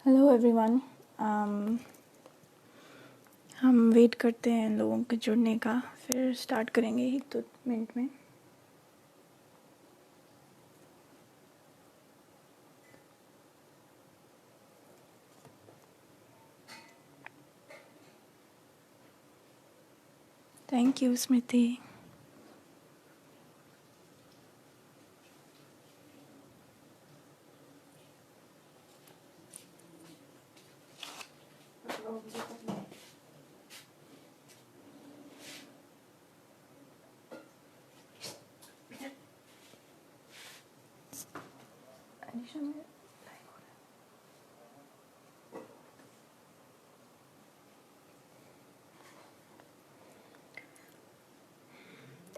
Hello everyone. हम wait करते हैं लोगों के जुड़ने का, फिर स्टार्ट करेंगे 1-2 मिनट में। थैंक यू स्मृति।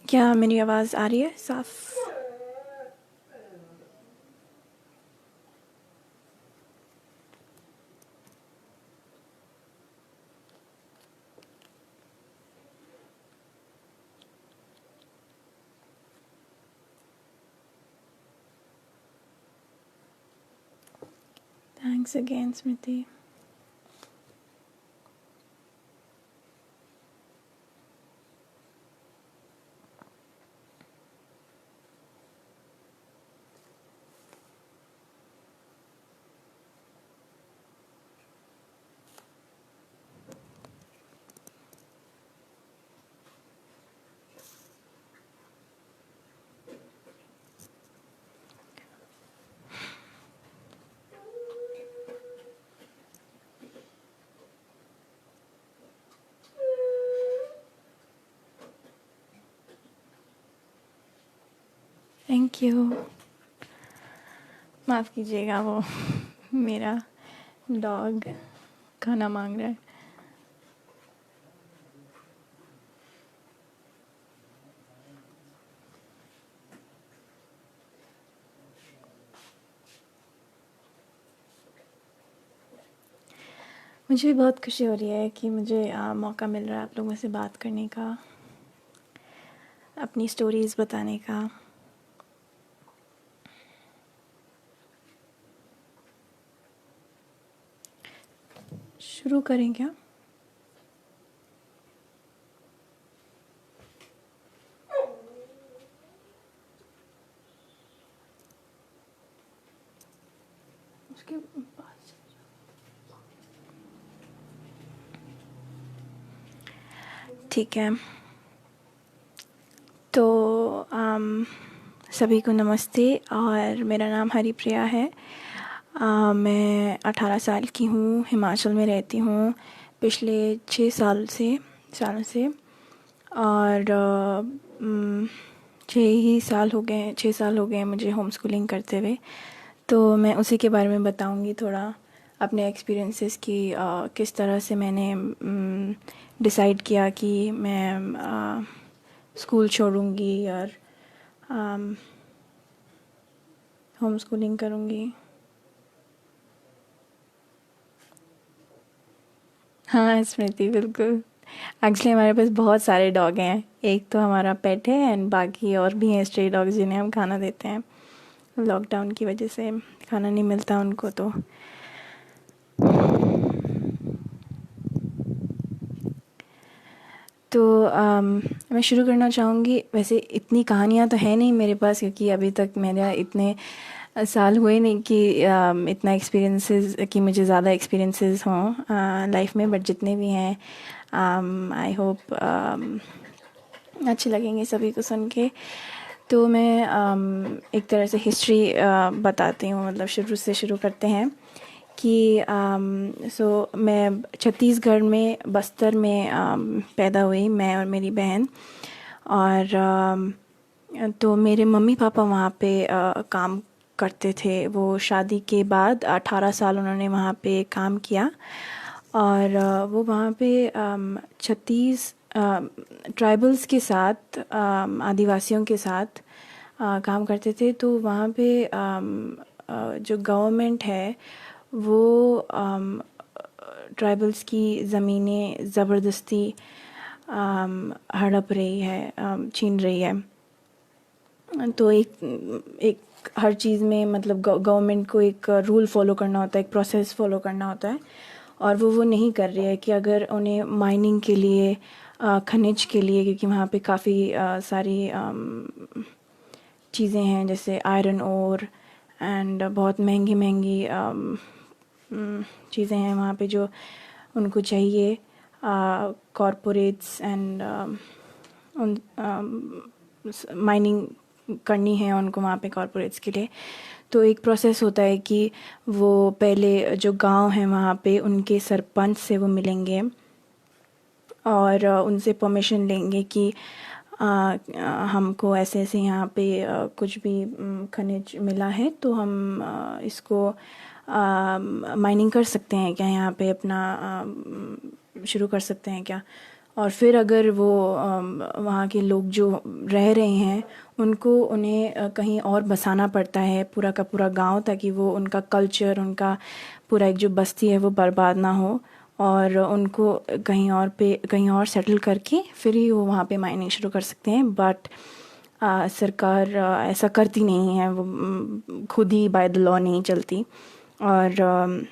क्या मेरी आवाज़ आ रही है साफ? Thanks again Smriti. Thank you. माफ़ कीजिएगा, वो मेरा डॉग खाना मांग रहा है। मुझे भी बहुत खुशी हो रही है कि मुझे मौका मिल रहा है आप लोगों से बात करने का, अपनी स्टोरीज़ बताने का। शुरू करें क्या? उसके पास ठीक है। तो सभी को नमस्ते और मेरा नाम हरिप्रिया है। मैं 18 साल की हूँ, हिमाचल में रहती हूँ पिछले 6 सालों से। और 6 साल हो गए मुझे होम स्कूलिंग करते हुए। तो मैं उसी के बारे में बताऊँगी थोड़ा, अपने एक्सपीरियंसेस की, किस तरह से मैंने डिसाइड किया कि मैं स्कूल छोड़ूंगी और होम स्कूलिंग करूँगी। हाँ स्मृति, बिल्कुल। एक्चुअली हमारे पास बहुत सारे डॉग हैं। एक तो हमारा पेट है एंड बाकी और भी हैं स्ट्रे डॉग्स जिन्हें हम खाना देते हैं। लॉकडाउन की वजह से खाना नहीं मिलता उनको। मैं शुरू करना चाहूँगी। वैसे इतनी कहानियाँ तो है नहीं मेरे पास, क्योंकि अभी तक मेरा इतने साल हुए नहीं कि इतना एक्सपीरियंसेस, कि मुझे ज़्यादा एक्सपीरियंसेस हों लाइफ में। बट जितने भी हैं आई होप अच्छे लगेंगे सभी को सुन के। तो मैं एक तरह से हिस्ट्री बताती हूँ, मतलब शुरू से शुरू करते हैं कि मैं छत्तीसगढ़ में बस्तर में पैदा हुई, मैं और मेरी बहन। और तो मेरे मम्मी पापा वहाँ पे काम करते थे। वो शादी के बाद 18 साल उन्होंने वहाँ पे काम किया। और वो वहाँ पे 36 ट्राइबल्स के साथ, आदिवासियों के साथ काम करते थे। तो वहाँ पे जो गवर्नमेंट है वो ट्राइबल्स की ज़मीनें ज़बरदस्ती हड़प रही है, छीन रही है। तो एक एक हर चीज़ में मतलब गवर्नमेंट को एक रूल फॉलो करना होता है, एक प्रोसेस फॉलो करना होता है, और वो नहीं कर रही है। कि अगर उन्हें माइनिंग के लिए, खनिज के लिए, क्योंकि वहाँ पे काफ़ी सारी चीज़ें हैं जैसे आयरन ओर एंड बहुत महंगी महंगी चीज़ें हैं वहाँ पे जो उनको चाहिए, कॉरपोरेट्स एंड उन माइनिंग करनी है उनको वहाँ पे कॉरपोरेट्स के लिए। तो एक प्रोसेस होता है कि वो पहले जो गांव हैं वहाँ पे उनके सरपंच से वो मिलेंगे और उनसे परमिशन लेंगे कि हमको ऐसे ऐसे यहाँ पे कुछ भी खनिज मिला है, तो हम इसको माइनिंग कर सकते हैं क्या, यहाँ पे अपना शुरू कर सकते हैं क्या। और फिर अगर वो वहाँ के लोग जो रह रहे हैं उन्हें कहीं और बसाना पड़ता है, पूरा का पूरा गांव, ताकि वो उनका कल्चर, उनका पूरा एक जो बस्ती है वो बर्बाद ना हो, और उनको कहीं और सेटल करके फिर ही वो वहाँ पे माइनिंग शुरू कर सकते हैं। बट सरकार ऐसा करती नहीं है, वो खुद ही बाय द लॉ नहीं चलती, और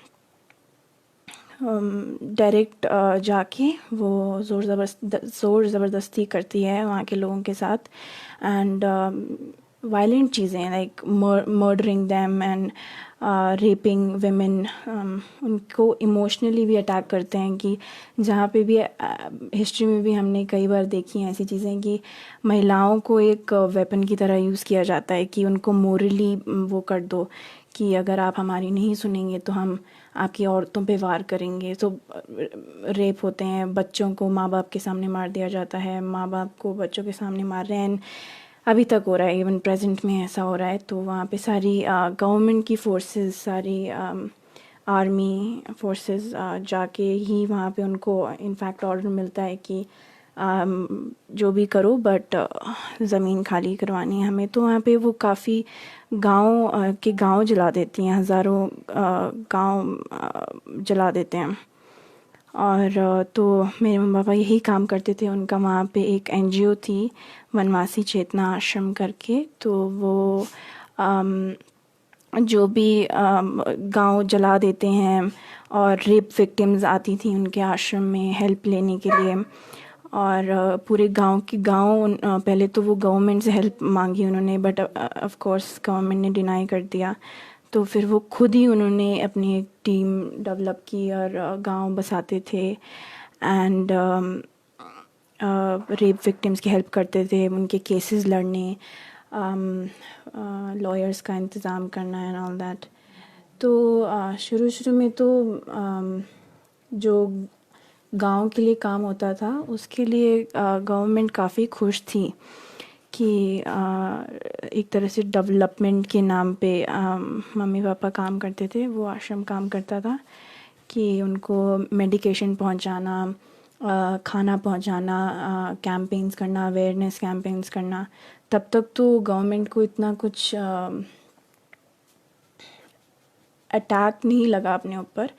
डायरेक्ट जाके वो ज़ोर ज़बरदस्ती करती है वहाँ के लोगों के साथ, एंड वायलेंट चीज़ें like murdering them and rapping women. उनको इमोशनली भी अटैक करते हैं, कि जहाँ पे भी हिस्ट्री में भी हमने कई बार देखी हैं ऐसी चीज़ें कि महिलाओं को एक वेपन की तरह यूज़ किया जाता है, कि उनको मोरली वो कर दो कि अगर आप हमारी नहीं सुनेंगे तो हम आपकी औरतों पे वार करेंगे। तो रेप होते हैं, बच्चों को माँ बाप के सामने मार दिया जाता है, माँ बाप को बच्चों के सामने मार रहे हैं, अभी तक हो रहा है, इवन प्रेजेंट में ऐसा हो रहा है। तो वहाँ पे सारी गवर्नमेंट की फोर्सेस, सारी आर्मी फोर्सेस जाके ही वहाँ पे उनको इनफैक्ट ऑर्डर मिलता है कि जो भी करो बट ज़मीन खाली करवानी है हमें। तो वहाँ पे वो काफ़ी गांव जला देती हैं, हज़ारों गांव जला देते हैं। और तो मेरे मम्मी पापा यही काम करते थे। उनका वहाँ पे एक एनजीओ थी, वनवासी चेतना आश्रम करके। तो वो जो भी गांव जला देते हैं, और रेप विक्टिम्स आती थी उनके आश्रम में हेल्प लेने के लिए, और पूरे गांव पहले तो वो गवर्नमेंट से हेल्प मांगी उन्होंने, बट ऑफ कोर्स गवर्नमेंट ने डिनाई कर दिया। तो फिर वो खुद ही उन्होंने अपनी एक टीम डेवलप की और गांव बसाते थे, एंड रेप विक्टिम्स की हेल्प करते थे, उनके केसेस लड़ने, लॉयर्स का इंतज़ाम करना एंड ऑल दैट। तो शुरू में तो जो गांव के लिए काम होता था उसके लिए गवर्नमेंट काफ़ी खुश थी कि एक तरह से डेवलपमेंट के नाम पे मम्मी पापा काम करते थे, वो आश्रम काम करता था कि उनको मेडिकेशन पहुंचाना, खाना पहुंचाना, कैंपेन्स करना, अवेयरनेस कैंपेन्स करना। तब तक तो गवर्नमेंट को इतना कुछ अटैक नहीं लगा अपने ऊपर,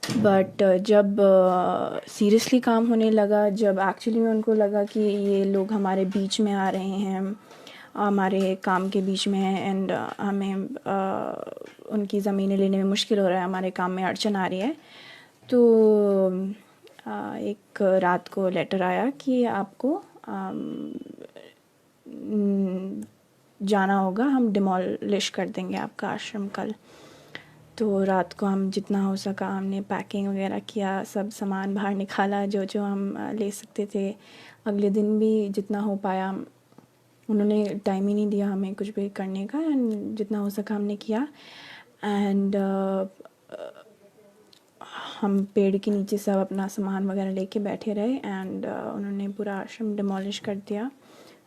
बट जब सीरियसली काम होने लगा, जब एक्चुअली में उनको लगा कि ये लोग हमारे बीच में आ रहे हैं, हमारे काम के बीच में है, एंड हमें उनकी ज़मीनें लेने में मुश्किल हो रहा है, हमारे काम में अड़चन आ रही है, तो एक रात को लेटर आया कि आपको जाना होगा, हम डिमोलिश कर देंगे आपका आश्रम कल। तो रात को हम जितना हो सका हमने पैकिंग वगैरह किया, सब सामान बाहर निकाला जो जो हम ले सकते थे। अगले दिन भी जितना हो पाया, उन्होंने टाइम ही नहीं दिया हमें कुछ भी करने का, एंड जितना हो सका हमने किया। एंड हम पेड़ के नीचे सब अपना सामान वगैरह लेके बैठे रहे, एंड उन्होंने पूरा आश्रम डिमोलिश कर दिया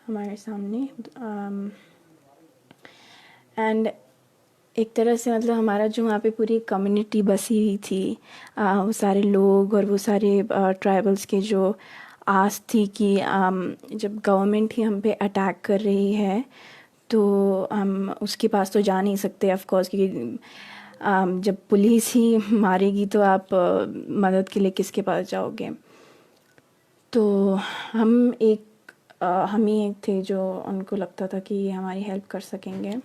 हमारे सामने। एंड एक तरह से मतलब हमारा जो वहाँ पे पूरी कम्युनिटी बसी हुई थी, वो सारे लोग और वो सारे ट्राइबल्स के जो आस थी कि जब गवर्नमेंट ही हम पे अटैक कर रही है तो हम उसके पास तो जा नहीं सकते ऑफ कोर्स, क्योंकि जब पुलिस ही मारेगी तो आप मदद के लिए किसके पास जाओगे। तो हम एक हम ही एक थे जो उनको लगता था कि ये हमारी हेल्प कर सकेंगे।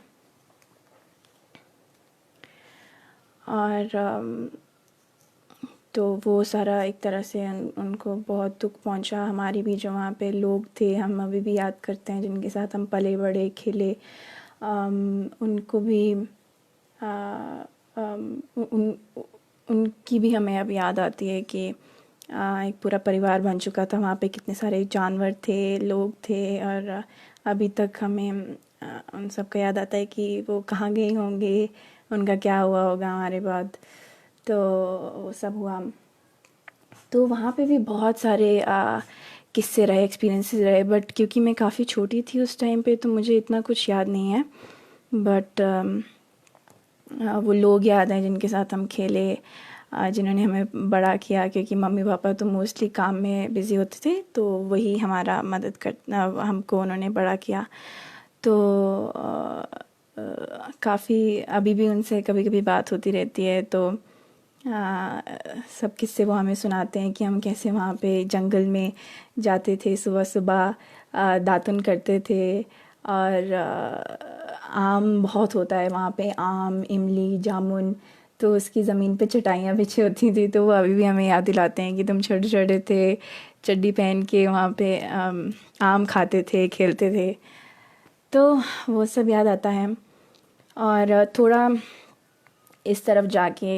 और तो वो सारा एक तरह से उनको बहुत दुख पहुंचा। हमारी भी जो वहाँ पे लोग थे, हम अभी भी याद करते हैं, जिनके साथ हम पले बड़े खेले, उनको भी उन उनकी भी हमें अब याद आती है कि एक पूरा परिवार बन चुका था वहाँ पे, कितने सारे जानवर थे, लोग थे, और अभी तक हमें उन सब का याद आता है कि वो कहाँ गए होंगे, उनका क्या हुआ होगा हमारे बाद। तो वो सब हुआ। तो वहाँ पे भी बहुत सारे किस्से रहे, एक्सपीरियंसेस रहे, बट क्योंकि मैं काफ़ी छोटी थी उस टाइम पे तो मुझे इतना कुछ याद नहीं है। बट वो लोग याद हैं जिनके साथ हम खेले, जिन्होंने हमें बड़ा किया, क्योंकि मम्मी पापा तो मोस्टली काम में बिज़ी होते थे, तो वही हमारा मदद कर हमको उन्होंने बड़ा किया। तो काफ़ी अभी भी उनसे कभी कभी बात होती रहती है। तो सब किस्से वो हमें सुनाते हैं कि हम कैसे वहाँ पे जंगल में जाते थे, सुबह सुबह दातुन करते थे, और आम बहुत होता है वहाँ पे, आम, इमली, जामुन, तो उसकी ज़मीन पे चटाइयाँ बिछी होती थी। तो वो अभी भी हमें याद दिलाते हैं कि तुम छोटे छोटे थे, चड्डी पहन के वहाँ पे आम खाते थे, खेलते थे। तो वो सब याद आता है। और थोड़ा इस तरफ जाके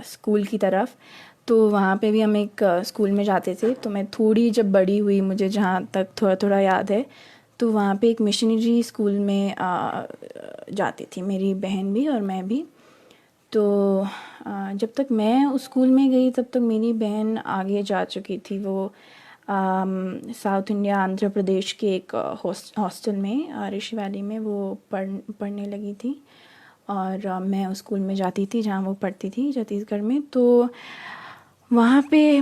स्कूल की तरफ, तो वहाँ पे भी हम एक स्कूल में जाते थे। तो मैं थोड़ी जब बड़ी हुई, मुझे जहाँ तक थोड़ा थोड़ा याद है, तो वहाँ पे एक मिशनरी स्कूल में जाती थी मेरी बहन भी और मैं भी। तो जब तक मैं उस स्कूल में गई तब तक मेरी बहन आगे जा चुकी थी। वो साउथ इंडिया, आंध्र प्रदेश के एक हॉस्टल में, ऋषि वैली में वो पढ़ने लगी थी। और मैं उस स्कूल में जाती थी जहाँ वो पढ़ती थी, छत्तीसगढ़ में। तो वहाँ पे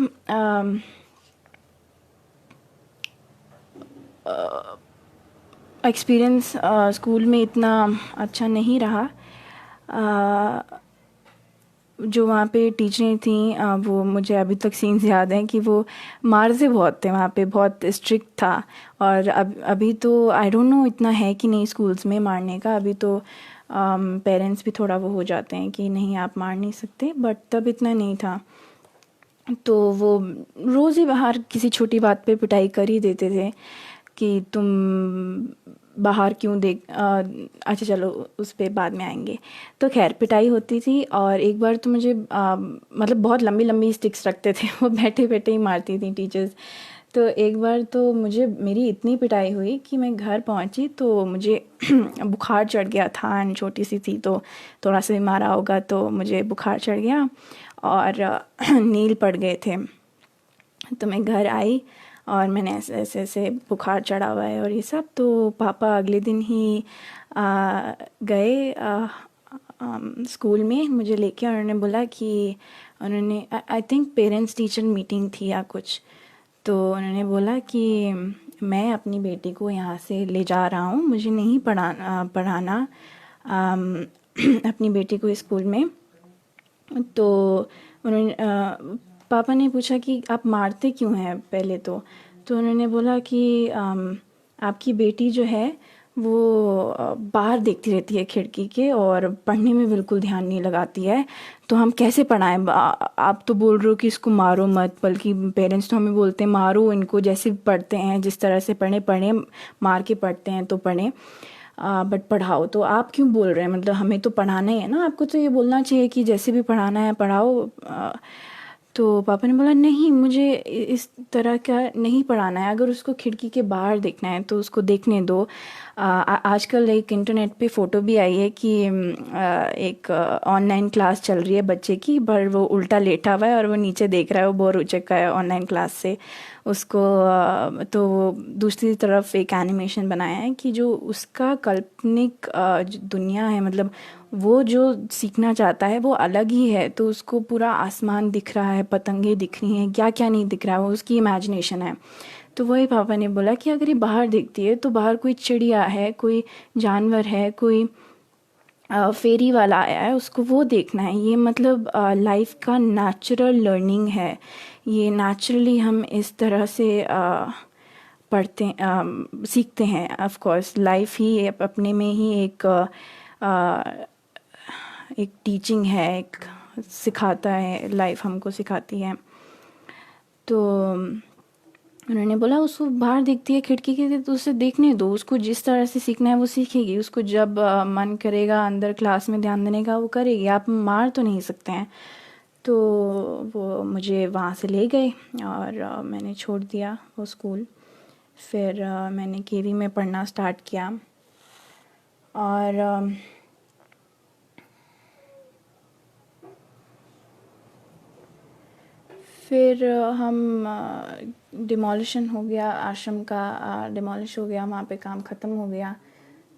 एक्सपीरियंस स्कूल में इतना अच्छा नहीं रहा। जो वहाँ पे टीचरें थीं, वो मुझे अभी तक सीन्स याद हैं कि वो मारते बहुत थे, वहाँ पे बहुत स्ट्रिक्ट था। और अब अभी तो आई डोंट नो इतना है कि नहीं स्कूल्स में मारने का। अभी तो पेरेंट्स भी थोड़ा वो हो जाते हैं कि नहीं आप मार नहीं सकते, बट तब इतना नहीं था। तो वो रोज़ ही बाहर किसी छोटी बात पे पिटाई कर ही देते थे कि तुम बाहर क्यों देख अच्छा चलो उस पे बाद में आएंगे। तो खैर पिटाई होती थी। और एक बार तो मुझे मतलब बहुत लंबी लंबी स्टिक्स रखते थे वो बैठे बैठे ही मारती थी टीचर्स। तो एक बार तो मुझे मेरी इतनी पिटाई हुई कि मैं घर पहुंची तो मुझे बुखार चढ़ गया था, एंड छोटी सी थी तो थोड़ा सा भी मारा होगा तो मुझे बुखार चढ़ गया और नील पड़ गए थे। तो मैं घर आई और मैंने ऐसे ऐसे ऐसे बुखार चढ़ा हुआ है और ये सब। तो पापा अगले दिन ही गए स्कूल में मुझे लेके, और उन्होंने बोला कि उन्होंने I think parents teacher meeting थी या कुछ, तो उन्होंने बोला कि मैं अपनी बेटी को यहाँ से ले जा रहा हूँ, मुझे नहीं पढ़ाना अपनी बेटी को स्कूल में। तो उन्होंने पापा ने पूछा कि आप मारते क्यों हैं पहले। तो उन्होंने बोला कि आपकी बेटी जो है वो बाहर देखती रहती है खिड़की के और पढ़ने में बिल्कुल ध्यान नहीं लगाती है, तो हम कैसे पढ़ाएं। आप तो बोल रहे हो कि इसको मारो मत, बल्कि पेरेंट्स तो हमें बोलते हैं मारो इनको, जैसे पढ़ते हैं जिस तरह से पढ़े मार के पढ़ते हैं तो पढ़ें, बट पढ़ाओ। तो आप क्यों बोल रहे हैं, मतलब हमें तो पढ़ाना ही है ना, आपको तो ये बोलना चाहिए कि जैसे भी पढ़ाना है पढ़ाओ। तो पापा ने बोला नहीं मुझे इस तरह का नहीं पढ़ाना है, अगर उसको खिड़की के बाहर देखना है तो उसको देखने दो। आजकल एक इंटरनेट पे फ़ोटो भी आई है कि एक ऑनलाइन क्लास चल रही है बच्चे की, पर वो उल्टा लेटा हुआ है और वो नीचे देख रहा है, वो बोर हो चुका है ऑनलाइन क्लास से उसको। तो दूसरी तरफ एक एनिमेशन बनाया है कि जो उसका काल्पनिक जो दुनिया है, मतलब वो जो सीखना चाहता है वो अलग ही है। तो उसको पूरा आसमान दिख रहा है, पतंगे दिख रही हैं, क्या क्या नहीं दिख रहा है, वो उसकी इमेजिनेशन है। तो वही पापा ने बोला कि अगर ये बाहर देखती है तो बाहर कोई चिड़िया है, कोई जानवर है, कोई फेरी वाला आया है, उसको वो देखना है। ये मतलब लाइफ का नेचुरल लर्निंग है, ये नेचुरली हम इस तरह से पढ़ते सीखते हैं। ऑफ कोर्स लाइफ ही अपने में ही एक टीचिंग है, एक सिखाता है, लाइफ हमको सिखाती है। तो उन्होंने बोला उसको बाहर दिखती है खिड़की के, तो उसे देखने दो, उसको जिस तरह से सीखना है वो सीखेगी, उसको जब मन करेगा अंदर क्लास में ध्यान देने का वो करेगी, आप मार तो नहीं सकते हैं। तो वो मुझे वहाँ से ले गए और मैंने छोड़ दिया वो स्कूल। फिर मैंने केवी में पढ़ना स्टार्ट किया और फिर हम डिमोलिशन हो गया, आश्रम का डिमोलिश हो गया, वहाँ पे काम ख़त्म हो गया।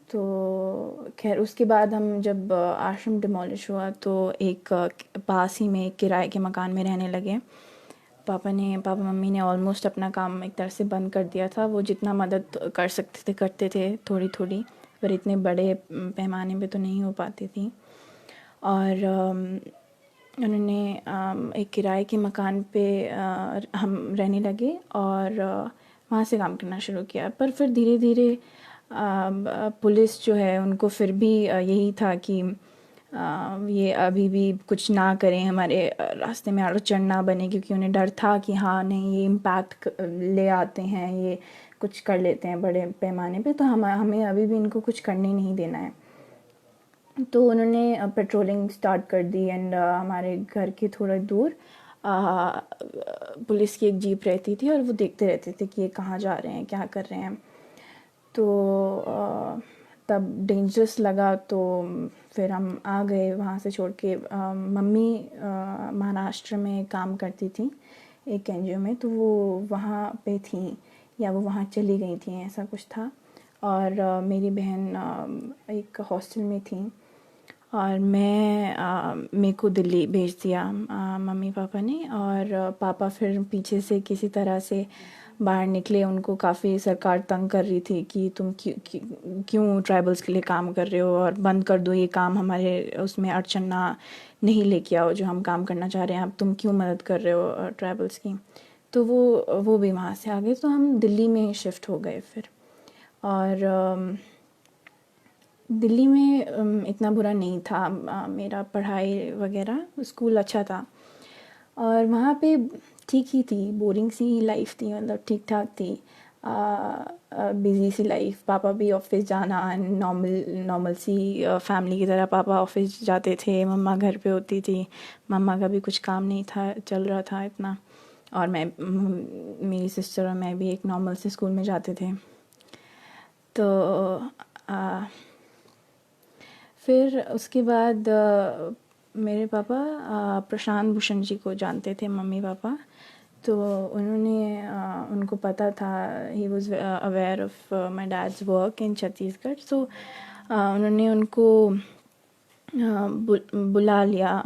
तो खैर उसके बाद हम जब आश्रम डिमोलिश हुआ तो एक पास ही में एक किराए के मकान में रहने लगे। पापा मम्मी ने ऑलमोस्ट अपना काम एक तरह से बंद कर दिया था। वो जितना मदद कर सकते थे करते थे थोड़ी थोड़ी, पर इतने बड़े पैमाने पे तो नहीं हो पाती थी। और उन्होंने एक किराए के मकान पे हम रहने लगे और वहाँ से काम करना शुरू किया। पर फिर धीरे धीरे पुलिस जो है उनको फिर भी यही था कि ये अभी भी कुछ ना करें, हमारे रास्ते में अड़चन ना बने, क्योंकि उन्हें डर था कि हाँ नहीं ये इम्पैक्ट ले आते हैं, ये कुछ कर लेते हैं बड़े पैमाने पे, तो हमें अभी भी इनको कुछ करने नहीं देना है। तो उन्होंने पेट्रोलिंग स्टार्ट कर दी एंड हमारे घर के थोड़ा दूर पुलिस की एक जीप रहती थी और वो देखते रहते थे कि ये कहाँ जा रहे हैं, क्या कर रहे हैं। तो तब डेंजरस लगा, तो फिर हम आ गए वहाँ से छोड़ के। मम्मी महाराष्ट्र में काम करती थी एक एनजीओ में, तो वो वहाँ पे थी या वो वहाँ चली गई थी, ऐसा कुछ था। और मेरी बहन एक हॉस्टल में थी और मेरे को दिल्ली भेज दिया मम्मी पापा ने। और पापा फिर पीछे से किसी तरह से बाहर निकले। उनको काफ़ी सरकार तंग कर रही थी कि तुम क्यों ट्राइबल्स के लिए काम कर रहे हो, और बंद कर दो ये काम, हमारे उसमें अड़चन ना नहीं लेके आओ जो हम काम करना चाह रहे हैं, अब तुम क्यों मदद कर रहे हो ट्राइबल्स की। तो वो भी वहाँ से आ गए, तो हम दिल्ली में शिफ्ट हो गए फिर। और दिल्ली में इतना बुरा नहीं था मेरा पढ़ाई वगैरह, स्कूल अच्छा था और वहाँ पे ठीक ही थी, बोरिंग सी लाइफ थी, मतलब ठीक ठाक थी, बिज़ी सी लाइफ। पापा भी ऑफिस जाना, नॉर्मल सी फैमिली की तरह पापा ऑफिस जाते थे, मम्मा घर पे होती थी। मम्मा का भी कुछ काम नहीं था चल रहा था इतना, और मेरी सिस्टर और मैं भी एक नॉर्मल से स्कूल में जाते थे। तो फिर उसके बाद मेरे पापा प्रशांत भूषण जी को जानते थे मम्मी पापा, तो उनको पता था, he was aware of my dad's work in Chhattisgarh. So उन्होंने उनको बुला लिया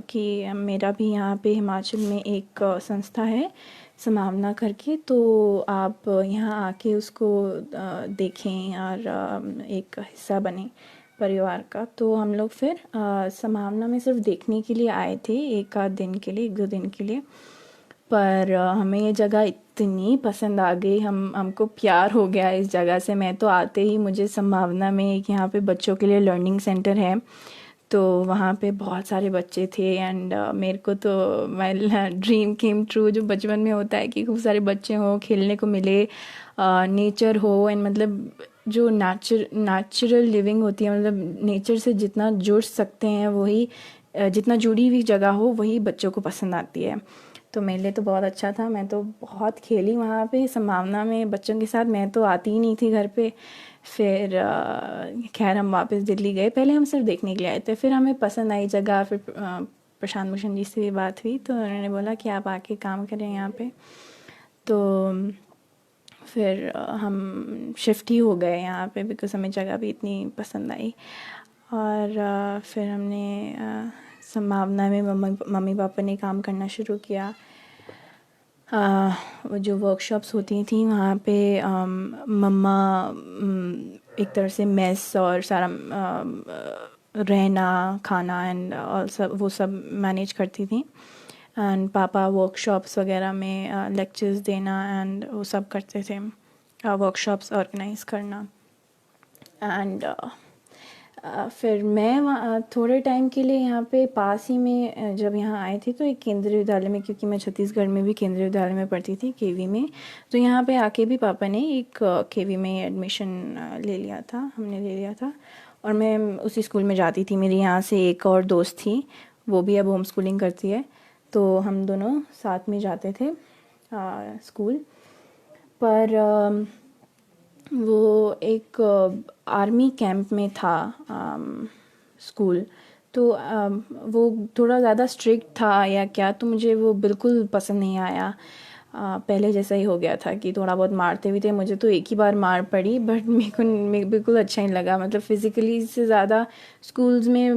कि मेरा भी यहाँ पे हिमाचल में एक संस्था है संभावना करके, तो आप यहाँ आके उसको देखें और एक हिस्सा बने परिवार का। तो हम लोग फिर संभावना में सिर्फ देखने के लिए आए थे, एक आध दिन के लिए, एक दो दिन के लिए। पर हमें ये जगह इतनी पसंद आ गई, हमको प्यार हो गया इस जगह से। मैं तो आते ही मुझे संभावना में एक यहाँ पे बच्चों के लिए लर्निंग सेंटर है, तो वहाँ पे बहुत सारे बच्चे थे एंड मेरे को तो माय ड्रीम केम ट्रू, जो बचपन में होता है कि खूब सारे बच्चे हों, खेलने को मिले, नेचर हो, एंड मतलब जो नेचुरल लिविंग होती है, मतलब नेचर से जितना जुड़ सकते हैं वही, जितना जुड़ी हुई जगह हो वही बच्चों को पसंद आती है। तो मेरे लिए तो बहुत अच्छा था, मैं तो बहुत खेली वहाँ पे संभावना में बच्चों के साथ। मैं तो आती ही नहीं थी घर पे। फिर खैर हम वापस दिल्ली गए, पहले हम सिर्फ देखने के लिए आए थे, फिर हमें पसंद आई जगह। फिर प्रशांत भूषण जी से भी बात हुई, तो उन्होंने बोला कि आप आके काम करें यहाँ पे। तो फिर हम शिफ्ट ही हो गए यहाँ पे, बिकॉज हमें जगह भी इतनी पसंद आई। और फिर हमने संभावना में मम्मी पापा ने काम करना शुरू किया। वो जो वर्कशॉप्स होती थी वहाँ पे मम्मा एक तरह से मेस और सारा रहना खाना एंड ऑल सब वो सब मैनेज करती थी, एंड पापा वर्कशॉप्स वगैरह में लेक्चर्स देना एंड वो सब करते थे। वर्कशॉप्स ऑर्गेनाइज़ करना। एंड फिर मैं वहाँ थोड़े टाइम के लिए यहाँ पे पास ही में जब यहाँ आई थी तो एक केंद्रीय विद्यालय में, क्योंकि मैं छत्तीसगढ़ में भी केंद्रीय विद्यालय में पढ़ती थी केवी में, तो यहाँ पे आके भी पापा ने एक केवी में एडमिशन हमने ले लिया था। और मैं उसी स्कूल में जाती थी। मेरी यहाँ से एक और दोस्त थी, वो भी अब होम स्कूलिंग करती है, तो हम दोनों साथ में जाते थे स्कूल। पर वो एक आर्मी कैंप में था स्कूल, तो वो थोड़ा ज़्यादा स्ट्रिक्ट था या क्या, तो मुझे वो बिल्कुल पसंद नहीं आया। पहले जैसा ही हो गया था कि थोड़ा बहुत मारते भी थे। मुझे तो एक ही बार मार पड़ी, बट मेरे बिल्कुल अच्छा नहीं लगा। मतलब फिज़िकली से ज़्यादा स्कूल्स में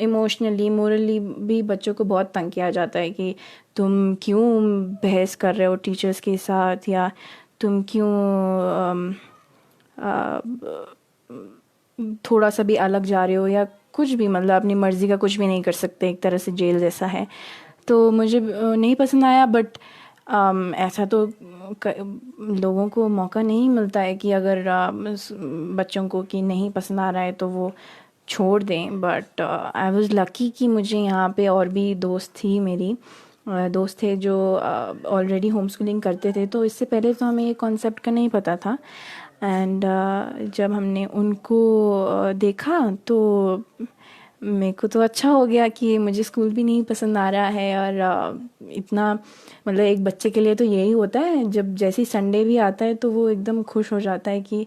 इमोशनली मोरली भी बच्चों को बहुत तंग किया जाता है कि तुम क्यों बहस कर रहे हो टीचर्स के साथ, या तुम क्यों थोड़ा सा भी अलग जा रहे हो, या कुछ भी, मतलब अपनी मर्ज़ी का कुछ भी नहीं कर सकते, एक तरह से जेल जैसा है। तो मुझे नहीं पसंद आया। बट ऐसा तो लोगों को मौका नहीं मिलता है कि अगर बच्चों को कि नहीं पसंद आ रहा है तो वो छोड़ दें। बट आई वाज लकी कि मुझे यहाँ पे और भी दोस्त थी, मेरी दोस्त थे जो ऑलरेडी होम स्कूलिंग करते थे, तो इससे पहले तो हमें ये कॉन्सेप्ट का नहीं पता था। एंड जब हमने उनको देखा तो मेरे को तो अच्छा हो गया कि मुझे स्कूल भी नहीं पसंद आ रहा है। और इतना, मतलब एक बच्चे के लिए तो यही होता है, जब जैसे ही संडे भी आता है तो वो एकदम खुश हो जाता है कि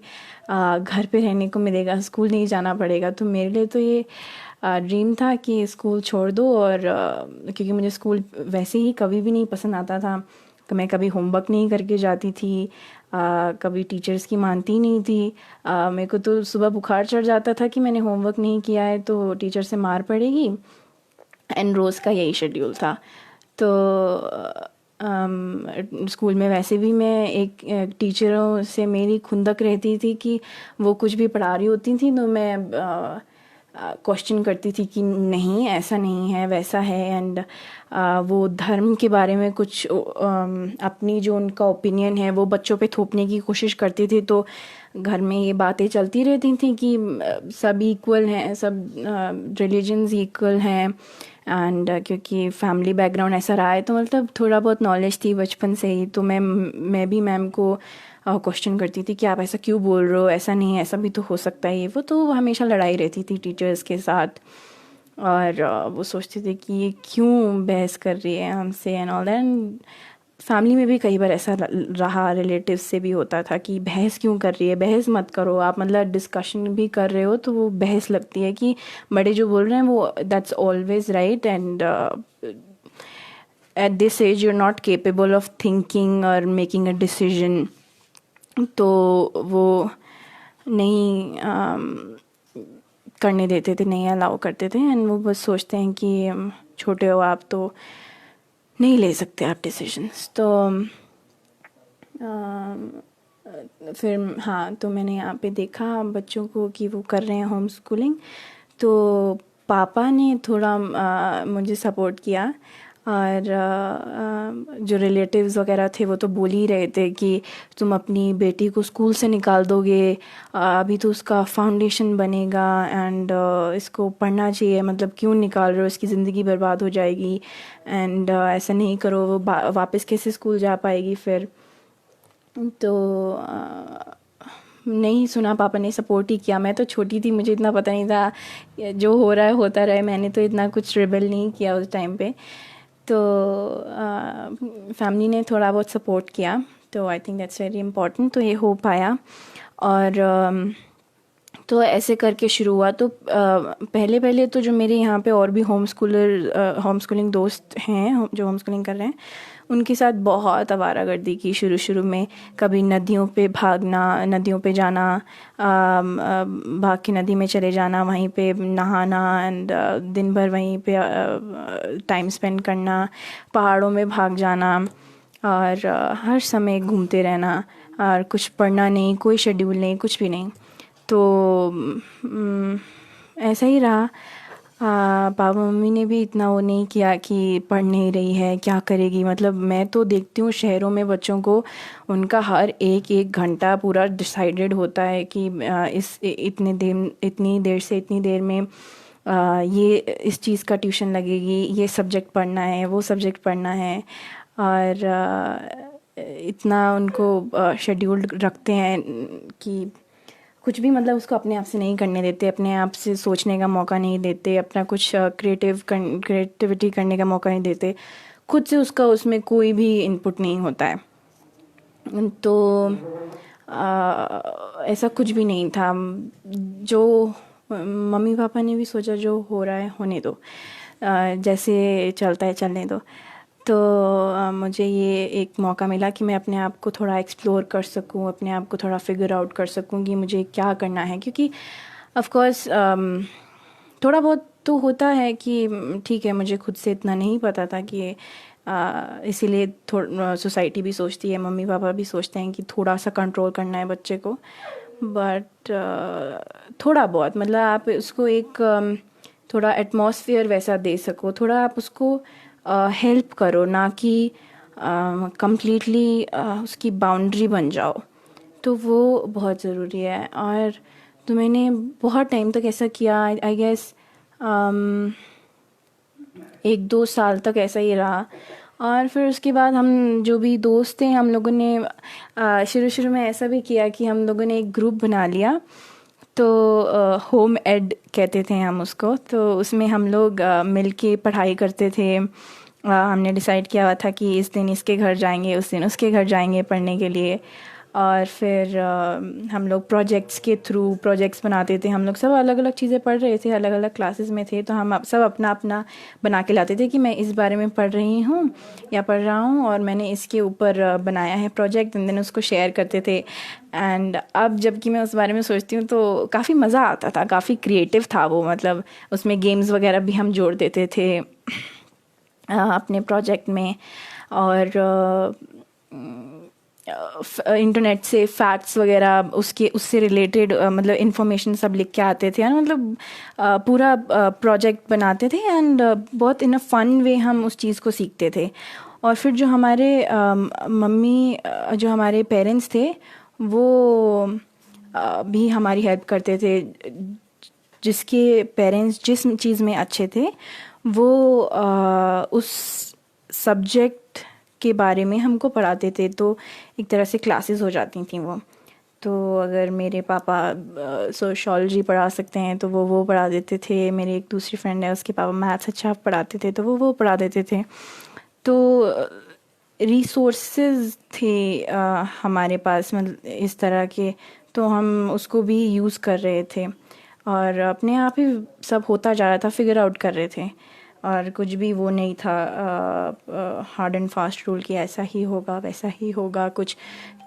घर पे रहने को मिलेगा, स्कूल नहीं जाना पड़ेगा। तो मेरे लिए तो ये ड्रीम था कि स्कूल छोड़ दो। और क्योंकि मुझे स्कूल वैसे ही कभी भी नहीं पसंद आता था, मैं कभी होमवर्क नहीं करके जाती थी, कभी टीचर्स की मानती नहीं थी। मेरे को तो सुबह बुखार चढ़ जाता था कि मैंने होमवर्क नहीं किया है तो टीचर से मार पड़ेगी। एंड रोज़ का यही शेड्यूल था। तो स्कूल में वैसे भी मैं एक टीचरों से मेरी खुंदक रहती थी कि वो कुछ भी पढ़ा रही होती थी तो मैं क्वेश्चन करती थी कि नहीं ऐसा नहीं है, वैसा है। एंड वो धर्म के बारे में कुछ अपनी जो उनका ओपिनियन है वो बच्चों पे थोपने की कोशिश करती थी। तो घर में ये बातें चलती रहती थी कि सब इक्वल हैं, सब रिलीजन्स इक्वल हैं। एंड क्योंकि फैमिली बैकग्राउंड ऐसा रहा है तो मतलब थोड़ा बहुत नॉलेज थी बचपन से ही, तो मैं भी मैम को क्वेश्चन करती थी कि आप ऐसा क्यों बोल रहे हो, ऐसा नहीं है, ऐसा भी तो हो सकता है ये वो। तो हमेशा लड़ाई रहती थी टीचर्स के साथ। और वो सोचते थे कि ये क्यों बहस कर रही है हमसे एंड ऑल दैट। फैमिली में भी कई बार ऐसा रहा, रिलेटिव्स से भी होता था कि बहस क्यों कर रही है, बहस मत करो आप, मतलब डिस्कशन भी कर रहे हो तो वो बहस लगती है कि बड़े जो बोल रहे हैं वो that's always right. And at this age you are not capable of thinking और मेकिंग अ डिसीजन। तो वो नहीं करने देते थे, नहीं अलाउ करते थे। एंड वो बस सोचते हैं कि छोटे हो आप तो नहीं ले सकते आप डिसीजंस। तो फिर हाँ, तो मैंने यहाँ पे देखा बच्चों को कि वो कर रहे हैं होम स्कूलिंग, तो पापा ने थोड़ा मुझे सपोर्ट किया। और जो रिलेटिव्स वगैरह थे वो तो बोल ही रहे थे कि तुम अपनी बेटी को स्कूल से निकाल दोगे, अभी तो उसका फाउंडेशन बनेगा एंड इसको पढ़ना चाहिए, मतलब क्यों निकाल रहे हो, इसकी ज़िंदगी बर्बाद हो जाएगी। एंड ऐसा नहीं करो, वो वापस कैसे स्कूल जा पाएगी फिर। तो नहीं सुना, पापा ने सपोर्ट ही किया। मैं तो छोटी थी, मुझे इतना पता नहीं था, जो हो रहा है होता रहा है, मैंने तो इतना कुछ रिबेल नहीं किया उस टाइम पे। तो फैमिली ने थोड़ा बहुत सपोर्ट किया, तो I think that's very important. तो ये हो पाया। और तो ऐसे करके शुरू हुआ। तो पहले पहले तो जो मेरे यहाँ पे और भी होम स्कूलिंग दोस्त हैं जो होम स्कूलिंग कर रहे हैं, उनके साथ बहुत आवारागर्दी की शुरू में। कभी नदियों पे भागना, नदियों पे जाना, भाग के नदी में चले जाना, वहीं पे नहाना एंड दिन भर वहीं पे टाइम स्पेंड करना, पहाड़ों में भाग जाना और हर समय घूमते रहना, और कुछ पढ़ना नहीं, कोई शेड्यूल नहीं, कुछ भी नहीं। तो ऐसा ही रहा। पापा मम्मी ने भी इतना वो नहीं किया कि पढ़ नहीं रही है क्या करेगी। मतलब मैं तो देखती हूँ शहरों में बच्चों को, उनका हर एक एक घंटा पूरा डिसाइडेड होता है कि इतनी देर से इतनी देर में ये इस चीज़ का ट्यूशन लगेगी, ये सब्जेक्ट पढ़ना है, वो सब्जेक्ट पढ़ना है। और इतना उनको शेड्यूल्ड रखते हैं कि कुछ भी मतलब उसको अपने आप से नहीं करने देते, अपने आप से सोचने का मौका नहीं देते, अपना कुछ क्रिएटिविटी करने का मौका नहीं देते, खुद से उसका उसमें कोई भी इनपुट नहीं होता है। तो ऐसा कुछ भी नहीं था। जो मम्मी पापा ने भी सोचा जो हो रहा है होने दो, जैसे चलता है चलने दो। तो मुझे ये एक मौका मिला कि मैं अपने आप को थोड़ा एक्सप्लोर कर सकूं, अपने आप को थोड़ा फिगर आउट कर सकूं कि मुझे क्या करना है। क्योंकि ऑफ कोर्स थोड़ा बहुत तो होता है कि ठीक है, मुझे खुद से इतना नहीं पता था कि इसीलिए सोसाइटी भी सोचती है, मम्मी पापा भी सोचते हैं कि थोड़ा सा कंट्रोल करना है बच्चे को। बट थोड़ा बहुत मतलब आप उसको एक थोड़ा एटमॉस्फेयर वैसा दे सको, थोड़ा आप उसको हेल्प करो, ना कि कंप्लीटली उसकी बाउंड्री बन जाओ। तो वो बहुत ज़रूरी है। और तो मैंने बहुत टाइम तक ऐसा किया, आई गेस 1-2 साल तक ऐसा ही रहा। और फिर उसके बाद हम जो भी दोस्त थे, हम लोगों ने शुरू शुरू में ऐसा भी किया कि हम लोगों ने एक ग्रुप बना लिया। तो होम एड कहते थे हम उसको। तो उसमें हम लोग मिल के पढ़ाई करते थे। हमने डिसाइड किया हुआ था कि इस दिन इसके घर जाएंगे, उस दिन उसके घर जाएंगे पढ़ने के लिए। और फिर हम लोग प्रोजेक्ट्स के थ्रू प्रोजेक्ट्स बनाते थे। हम लोग सब अलग अलग चीज़ें पढ़ रहे थे, अलग अलग क्लासेस में थे, तो हम सब अपना अपना बना के लाते थे कि मैं इस बारे में पढ़ रही हूँ या पढ़ रहा हूँ और मैंने इसके ऊपर बनाया है प्रोजेक्ट, एंड देन उसको शेयर करते थे। एंड अब जबकि मैं उस बारे में सोचती हूँ तो काफ़ी मज़ा आता था, काफ़ी क्रिएटिव था वो। मतलब उसमें गेम्स वगैरह भी हम जोड़ देते थे अपने प्रोजेक्ट में। और इंटरनेट से फैक्ट्स वगैरह उससे रिलेटेड मतलब इन्फॉर्मेशन सब लिख के आते थे। मतलब पूरा प्रोजेक्ट बनाते थे एंड बहुत इन अ फन वे हम उस चीज़ को सीखते थे। और फिर जो हमारे जो हमारे पेरेंट्स थे वो भी हमारी हेल्प करते थे। जिसके पेरेंट्स जिस चीज़ में अच्छे थे वो उस सब्जेक्ट के बारे में हमको पढ़ाते थे। तो एक तरह से क्लासेस हो जाती थी वो। तो अगर मेरे पापा सोशियोलॉजी पढ़ा सकते हैं तो वो पढ़ा देते थे। मेरी एक दूसरी फ्रेंड है, उसके पापा मैथ्स अच्छा पढ़ाते थे तो वो पढ़ा देते थे। तो रिसोर्सेज थे हमारे पास मतलब इस तरह के, तो हम उसको भी यूज़ कर रहे थे और अपने आप ही सब होता जा रहा था, फिगर आउट कर रहे थे। और कुछ भी वो नहीं था हार्ड एंड फास्ट रूल कि ऐसा ही होगा वैसा ही होगा कुछ।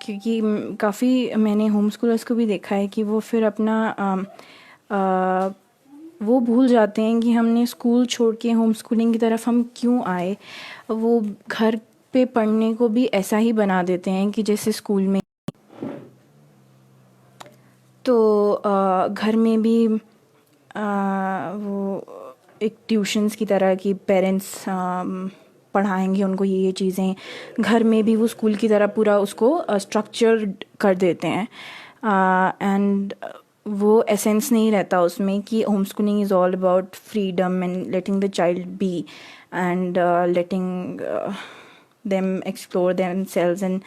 क्योंकि काफ़ी मैंने होम स्कूलर्स को भी देखा है कि वो फिर अपना वो भूल जाते हैं कि हमने स्कूल छोड़ के होम स्कूलिंग की तरफ हम क्यों आए। वो घर पे पढ़ने को भी ऐसा ही बना देते हैं कि जैसे स्कूल में। तो घर में भी वो एक ट्यूशन्स की तरह की पेरेंट्स पढ़ाएंगे उनको ये चीज़ें, घर में भी वो स्कूल की तरह पूरा उसको स्ट्रक्चर कर देते हैं। एंड वो एसेंस नहीं रहता उसमें कि home schooling is all about freedom and letting the child B and letting them explore themselves and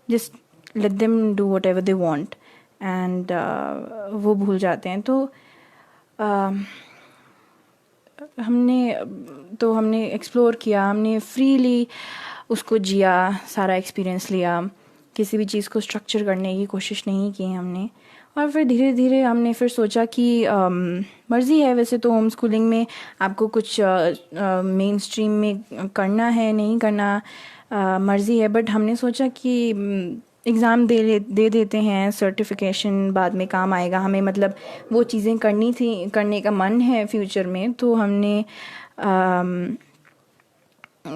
just let them do whatever they want। and वो भूल जाते हैं। तो हमने एक्सप्लोर किया, हमने फ्रीली उसको जिया, सारा एक्सपीरियंस लिया, किसी भी चीज़ को स्ट्रक्चर करने की कोशिश नहीं की हमने। और फिर धीरे धीरे हमने फिर सोचा कि मर्ज़ी है वैसे तो होम स्कूलिंग में आपको कुछ मेन स्ट्रीम में करना है नहीं करना मर्ज़ी है। बट हमने सोचा कि एग्ज़ाम दे देते हैं, सर्टिफिकेशन बाद में काम आएगा हमें। मतलब वो चीज़ें करनी थी, करने का मन है फ्यूचर में। तो हमने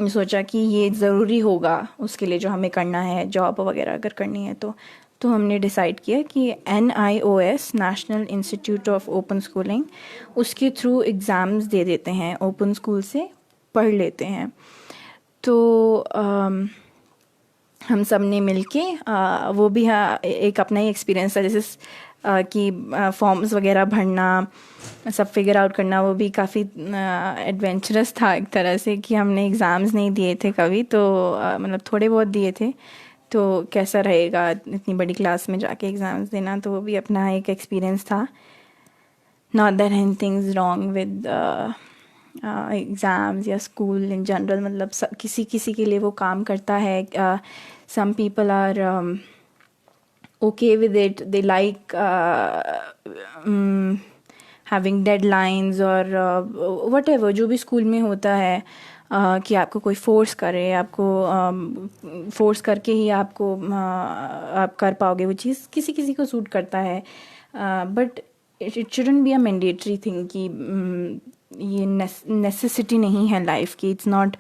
सोचा कि ये ज़रूरी होगा उसके लिए जो हमें करना है, जॉब वगैरह अगर करनी है तो। तो हमने डिसाइड किया कि NIOS, national institute of open schooling, उसके थ्रू एग्ज़ाम्स दे देते हैं, ओपन स्कूल से पढ़ लेते हैं। तो हम सब ने मिल के वो भी एक अपना ही एक्सपीरियंस था, जैसे कि फॉर्म्स वगैरह भरना, सब फिगर आउट करना, वो भी काफ़ी एडवेंचरस था एक तरह से, कि हमने एग्ज़ाम्स नहीं दिए थे कभी, तो मतलब थोड़े बहुत दिए थे, तो कैसा रहेगा इतनी बड़ी क्लास में जाके एग्ज़ाम्स देना, तो वो भी अपना एक एक्सपीरियंस था। Not that anything is wrong with exams या स्कूल इन जनरल, मतलब किसी किसी के लिए वो काम करता है। Some people are okay with it, they like having deadlines और whatever जो भी स्कूल में होता है, कि आपको कोई फोर्स करे, आपको फोर्स करके ही आपको आप कर पाओगे वो चीज़, किसी किसी को सूट करता है, but it shouldn't be a mandatory thing कि ये नेसेसिटी नहीं है लाइफ की, it's not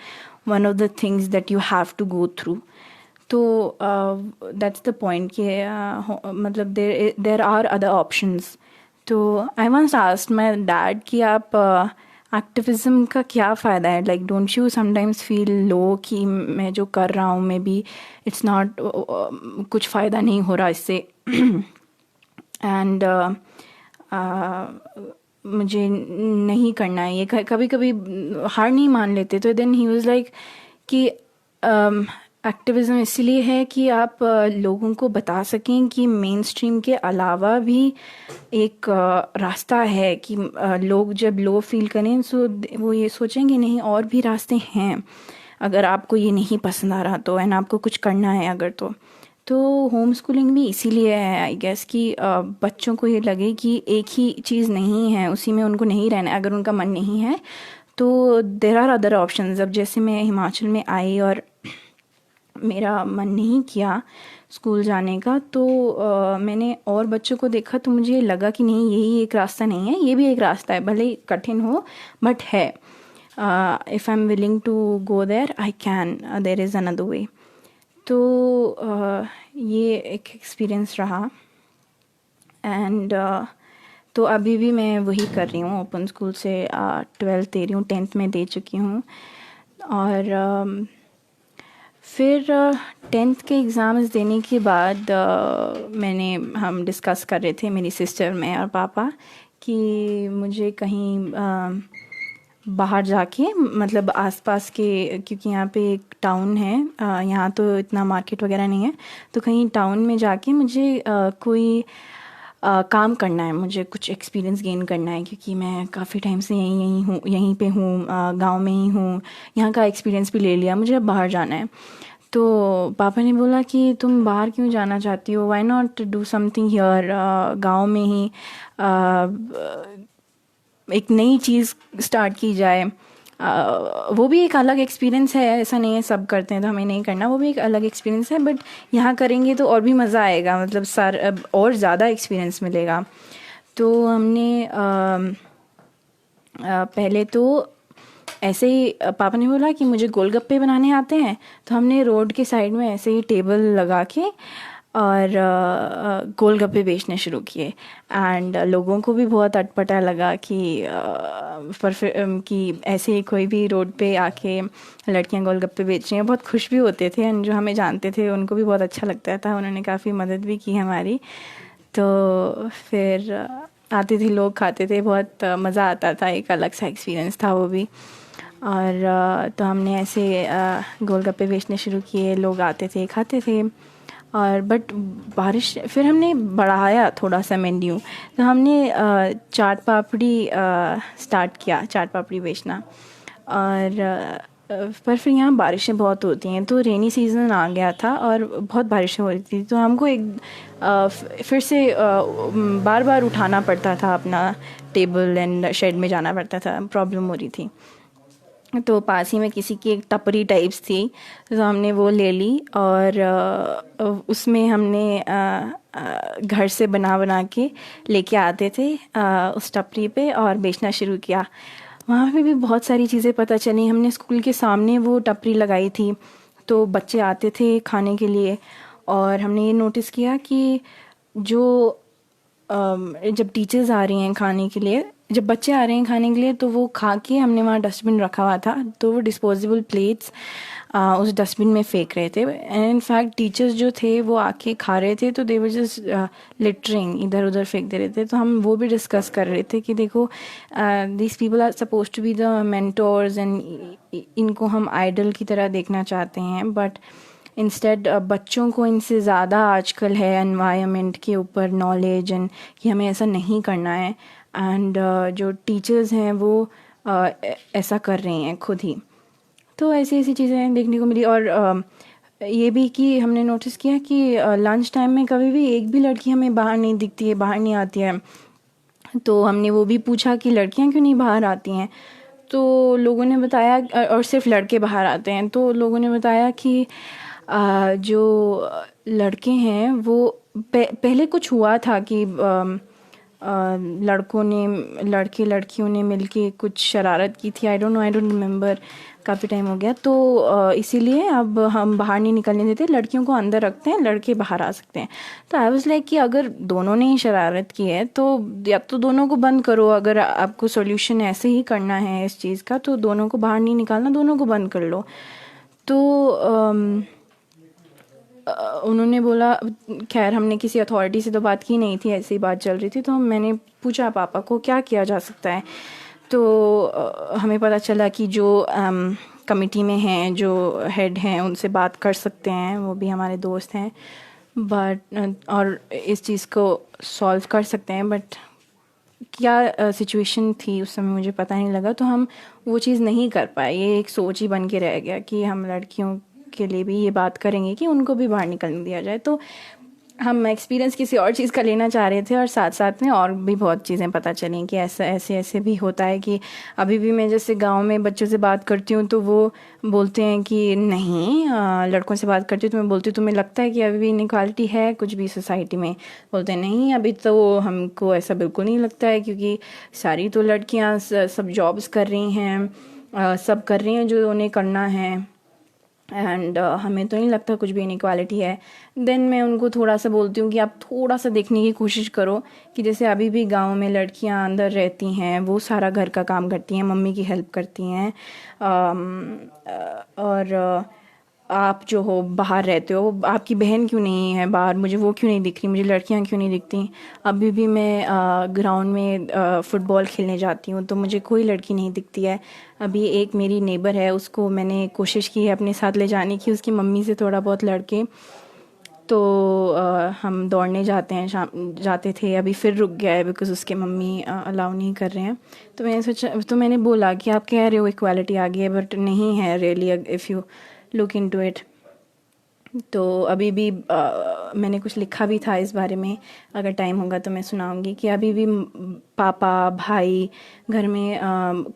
one of the things that you have to go through. तो दैट्स द पॉइंट कि मतलब देर आर अदर ऑप्शंस। तो I once asked my dad कि आप एक्टिविज़म का क्या फ़ायदा है, like don't you sometimes feel low कि मैं जो कर रहा हूँ मे बी इट्स नॉट, कुछ फ़ायदा नहीं हो रहा इससे, एंड मुझे नहीं करना है ये। कभी कभी हार नहीं मान लेते। तो देन ही वाज लाइक कि एक्टिविज़म इसीलिए है कि आप लोगों को बता सकें कि मेन स्ट्रीम के अलावा भी एक रास्ता है, कि लोग जब लो फील करें सो वो ये सोचेंगे नहीं और भी रास्ते हैं, अगर आपको ये नहीं पसंद आ रहा तो, एंड आपको कुछ करना है अगर तो होम स्कूलिंग भी इसीलिए है आई गेस, कि बच्चों को ये लगे कि एक ही चीज़ नहीं है, उसी में उनको नहीं रहना है। अगर उनका मन नहीं है तो देर आर अदर ऑप्शंस। अब जैसे मैं हिमाचल में आई और मेरा मन नहीं किया स्कूल जाने का, तो मैंने और बच्चों को देखा तो मुझे लगा कि नहीं, यही एक रास्ता नहीं है, ये भी एक रास्ता है, भले कठिन हो बट है। If I am willing to go there I can, there is another way. तो ये एक एक्सपीरियंस रहा, एंड तो अभी भी मैं वही कर रही हूँ, ओपन स्कूल से 12th दे रही हूँ, 10th में दे चुकी हूँ। और फिर 10th के एग्ज़ाम्स देने के बाद हम डिस्कस कर रहे थे, मेरी सिस्टर, मैं और पापा, कि मुझे कहीं बाहर जाके, मतलब आसपास के, क्योंकि यहाँ पे एक टाउन है, यहाँ तो इतना मार्केट वगैरह नहीं है, तो कहीं टाउन में जाके मुझे कोई काम करना है, मुझे कुछ एक्सपीरियंस गेन करना है, क्योंकि मैं काफ़ी टाइम से यहीं पे हूँ, गांव में ही हूँ, यहाँ का एक्सपीरियंस भी ले लिया, मुझे अब बाहर जाना है। तो पापा ने बोला कि तुम बाहर क्यों जाना चाहती हो, why not do something here, गांव में ही एक नई चीज़ स्टार्ट की जाए। वो भी एक अलग एक्सपीरियंस है, ऐसा नहीं है सब करते हैं तो हमें नहीं करना, वो भी एक अलग एक्सपीरियंस है, बट यहाँ करेंगे तो और भी मज़ा आएगा, मतलब और ज़्यादा एक्सपीरियंस मिलेगा। तो हमने पहले तो ऐसे ही, पापा ने बोला कि मुझे गोलगप्पे बनाने आते हैं, तो हमने रोड के साइड में ऐसे ही टेबल लगा के और गोलगप्पे बेचने शुरू किए, एंड लोगों को भी बहुत अटपटा लगा कि कि ऐसे ही कोई भी रोड पे आके लड़कियां गोलगप्पे बेच रही हैं। बहुत खुश भी होते थे, एंड जो हमें जानते थे उनको भी बहुत अच्छा लगता था, उन्होंने काफ़ी मदद भी की हमारी। तो फिर आते थे लोग, खाते थे, बहुत मज़ा आता था, एक अलग सा एक्सपीरियंस था वो भी। और तो हमने ऐसे गोलगप्पे बेचने शुरू किए, लोग आते थे, खाते थे। और बट बारिश, फिर हमने बढ़ाया थोड़ा सा मेन्यू, तो हमने चाट पापड़ी स्टार्ट किया, चाट पापड़ी बेचना। और पर फिर यहाँ बारिशें बहुत होती हैं, तो रेनी सीज़न आ गया था और बहुत बारिशें हो रही थी, तो हमको फिर से बार बार उठाना पड़ता था अपना टेबल, एंड शेड में जाना पड़ता था, प्रॉब्लम हो रही थी। तो पास ही में किसी की एक टपरी टाइप्स थी, तो हमने वो ले ली, और उसमें हमने घर से बना के लेके आते थे उस टपरी पे, और बेचना शुरू किया। वहाँ पे भी बहुत सारी चीज़ें पता चली। हमने स्कूल के सामने वो टपरी लगाई थी, तो बच्चे आते थे खाने के लिए, और हमने ये नोटिस किया कि जो जब टीचर्स आ रही हैं खाने के लिए, जब बच्चे आ रहे हैं खाने के लिए, तो वो खा के, हमने वहाँ डस्टबिन रखा हुआ था, तो वो डिस्पोजेबल प्लेट्स उस डस्टबिन में फेंक रहे थे। एंड इनफैक्ट टीचर्स जो थे वो आके खा रहे थे, तो दे वर जस्ट लिटरिंग, इधर उधर फेंक दे रहे थे। तो हम वो भी डिस्कस कर रहे थे कि देखो, this people are suppose to be the mentors and इनको हम आइडल की तरह देखना चाहते हैं, बट इंस्टेड बच्चों को इनसे ज़्यादा आजकल है एनवायरनमेंट के ऊपर नॉलेज, एंड कि हमें ऐसा नहीं करना है। एंड जो टीचर्स हैं वो ऐसा कर रही हैं खुद ही। तो ऐसी ऐसी चीज़ें देखने को मिली। और ये भी कि हमने नोटिस किया कि लंच टाइम में कभी भी एक भी लड़की हमें बाहर नहीं दिखती है, बाहर नहीं आती है। तो हमने वो भी पूछा कि लड़कियां क्यों नहीं बाहर आती हैं, तो लोगों ने बताया, और सिर्फ लड़के बाहर आते हैं। तो लोगों ने बताया कि जो लड़के हैं वो पहले कुछ हुआ था कि लड़के लड़कियों ने मिलके कुछ शरारत की थी। आई डोंट रिमेम्बर, काफ़ी टाइम हो गया। तो इसीलिए अब हम बाहर नहीं निकलने देते, लड़कियों को अंदर रखते हैं, लड़के बाहर आ सकते हैं। तो आई वाज लाइक कि अगर दोनों ने ही शरारत की है तो या तो दोनों को बंद करो। अगर आपको सॉल्यूशन ऐसे ही करना है इस चीज़ का, तो दोनों को बाहर नहीं निकालना, दोनों को बंद कर लो। तो उन्होंने बोला, खैर हमने किसी अथॉरिटी से तो बात की नहीं थी, ऐसी बात चल रही थी। तो मैंने पूछा पापा को क्या किया जा सकता है। तो हमें पता चला कि जो कमिटी में हैं, जो हेड हैं, उनसे बात कर सकते हैं, वो भी हमारे दोस्त हैं, बट और इस चीज़ को सॉल्व कर सकते हैं। बट क्या सिचुएशन थी उस समय मुझे पता नहीं लगा, तो हम वो चीज़ नहीं कर पाए। ये एक सोच ही बन के रह गया कि हम लड़कियों के लिए भी ये बात करेंगे कि उनको भी बाहर निकलने दिया जाए। तो हम एक्सपीरियंस किसी और चीज़ का लेना चाह रहे थे, और साथ साथ में और भी बहुत चीज़ें पता चली कि ऐसा ऐसे ऐसे भी होता है। कि अभी भी मैं जैसे गांव में बच्चों से बात करती हूँ तो वो बोलते हैं कि नहीं, लड़कों से बात करती हूँ तो मैं बोलती हूँ तुम्हें लगता है कि अभी भी इनइक्वालिटी है कुछ भी सोसाइटी में? बोलते हैं नहीं, अभी तो हमको ऐसा बिल्कुल नहीं लगता है, क्योंकि सारी तो लड़कियाँ सब जॉब्स कर रही हैं, सब कर रही हैं जो उन्हें करना है, एंड हमें तो नहीं लगता कुछ भी इनइक्वालिटी है। देन मैं उनको थोड़ा सा बोलती हूँ कि आप थोड़ा सा देखने की कोशिश करो कि जैसे अभी भी गांव में लड़कियां अंदर रहती हैं, वो सारा घर का काम करती हैं, मम्मी की हेल्प करती हैं, और आप जो हो बाहर रहते हो, आपकी बहन क्यों नहीं है बाहर, मुझे वो क्यों नहीं दिख रही, मुझे लड़कियां क्यों नहीं दिखती। अभी भी मैं ग्राउंड में फ़ुटबॉल खेलने जाती हूँ तो मुझे कोई लड़की नहीं दिखती है। अभी एक मेरी नेबर है, उसको मैंने कोशिश की है अपने साथ ले जाने की, उसकी मम्मी से थोड़ा बहुत लड़के, तो हम दौड़ने जाते हैं, शाम जाते थे, अभी फिर रुक गया है बिकॉज़ उसके मम्मी अलाउ नहीं कर रहे हैं। तो मैंने सोचा, तो मैंने बोला कि आप कह रहे हो इक्वालिटी आ गई है, बट नहीं है really, if you look into it. तो अभी भी मैंने कुछ लिखा भी था इस बारे में, अगर टाइम होगा तो मैं सुनाऊंगी, कि अभी भी पापा भाई घर में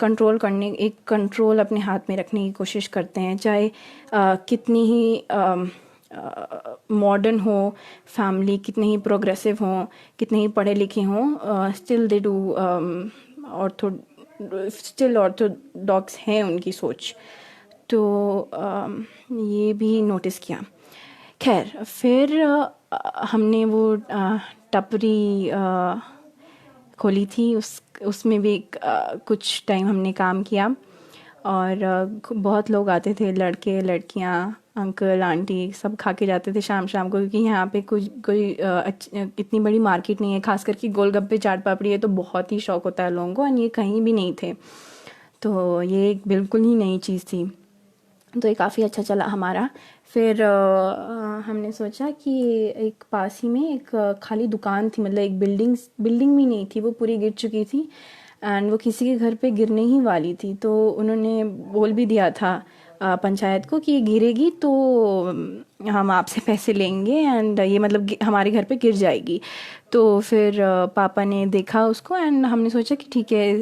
कंट्रोल करने, एक कंट्रोल अपने हाथ में रखने की कोशिश करते हैं, चाहे कितनी ही मॉडर्न हो फैमिली, कितने ही प्रोग्रेसिव हों, कितने ही पढ़े लिखे हों, still they do ortho still Orthodox हैं उनकी सोच। तो ये भी नोटिस किया। खैर फिर हमने वो टपरी खोली थी, उसमें भी कुछ टाइम हमने काम किया, और बहुत लोग आते थे, लड़के लड़कियां, अंकल आंटी, सब खा के जाते थे शाम शाम को, क्योंकि यहाँ पे कोई इतनी बड़ी मार्केट नहीं है, खास करके गोलगप्पे चाट पापड़ी है तो बहुत ही शौक होता है लोगों को, और ये कहीं भी नहीं थे। तो ये एक बिल्कुल ही नई चीज़ थी, तो ये काफ़ी अच्छा चला हमारा। फिर हमने सोचा कि एक पास ही में एक खाली दुकान थी, मतलब एक बिल्डिंग भी नहीं थी, वो पूरी गिर चुकी थी, एंड वो किसी के घर पे गिरने ही वाली थी। तो उन्होंने बोल भी दिया था पंचायत को कि ये गिरेगी तो हम आपसे पैसे लेंगे, एंड ये मतलब हमारे घर पे गिर जाएगी। तो फिर पापा ने देखा उसको, एंड हमने सोचा कि ठीक है,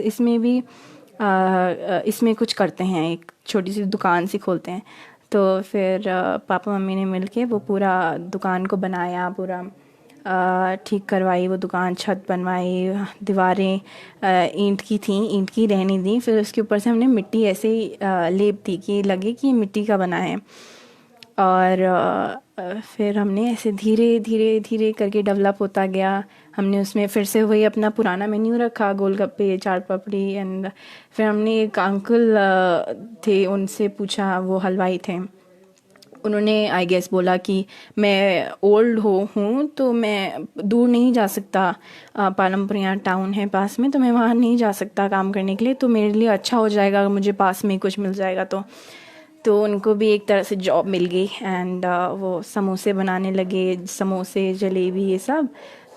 इसमें कुछ करते हैं, एक छोटी सी दुकान सी खोलते हैं। तो फिर पापा मम्मी ने मिलके वो पूरा दुकान को बनाया, पूरा ठीक करवाई, वो दुकान छत बनवाई, दीवारें ईंट की थी, ईंट की रहने दी, फिर उसके ऊपर से हमने मिट्टी ऐसे ही लेप दी कि लगे कि ये मिट्टी का बना है। और फिर हमने ऐसे धीरे धीरे धीरे करके डेवलप होता गया। हमने उसमें फिर से वही अपना पुराना मेन्यू रखा, गोलगप्पे, चाट पापड़ी। एंड फिर हमने एक अंकल थे, उनसे पूछा, वो हलवाई थे। उन्होंने आई गेस बोला कि मैं ओल्ड हूँ तो मैं दूर नहीं जा सकता, पालमपुर यहाँ टाउन है पास में, तो मैं वहाँ नहीं जा सकता काम करने के लिए, तो मेरे लिए अच्छा हो जाएगा अगर मुझे पास में कुछ मिल जाएगा। तो उनको भी एक तरह से जॉब मिल गई। एंड वो समोसे बनाने लगे, समोसे, जलेबी, ये सब।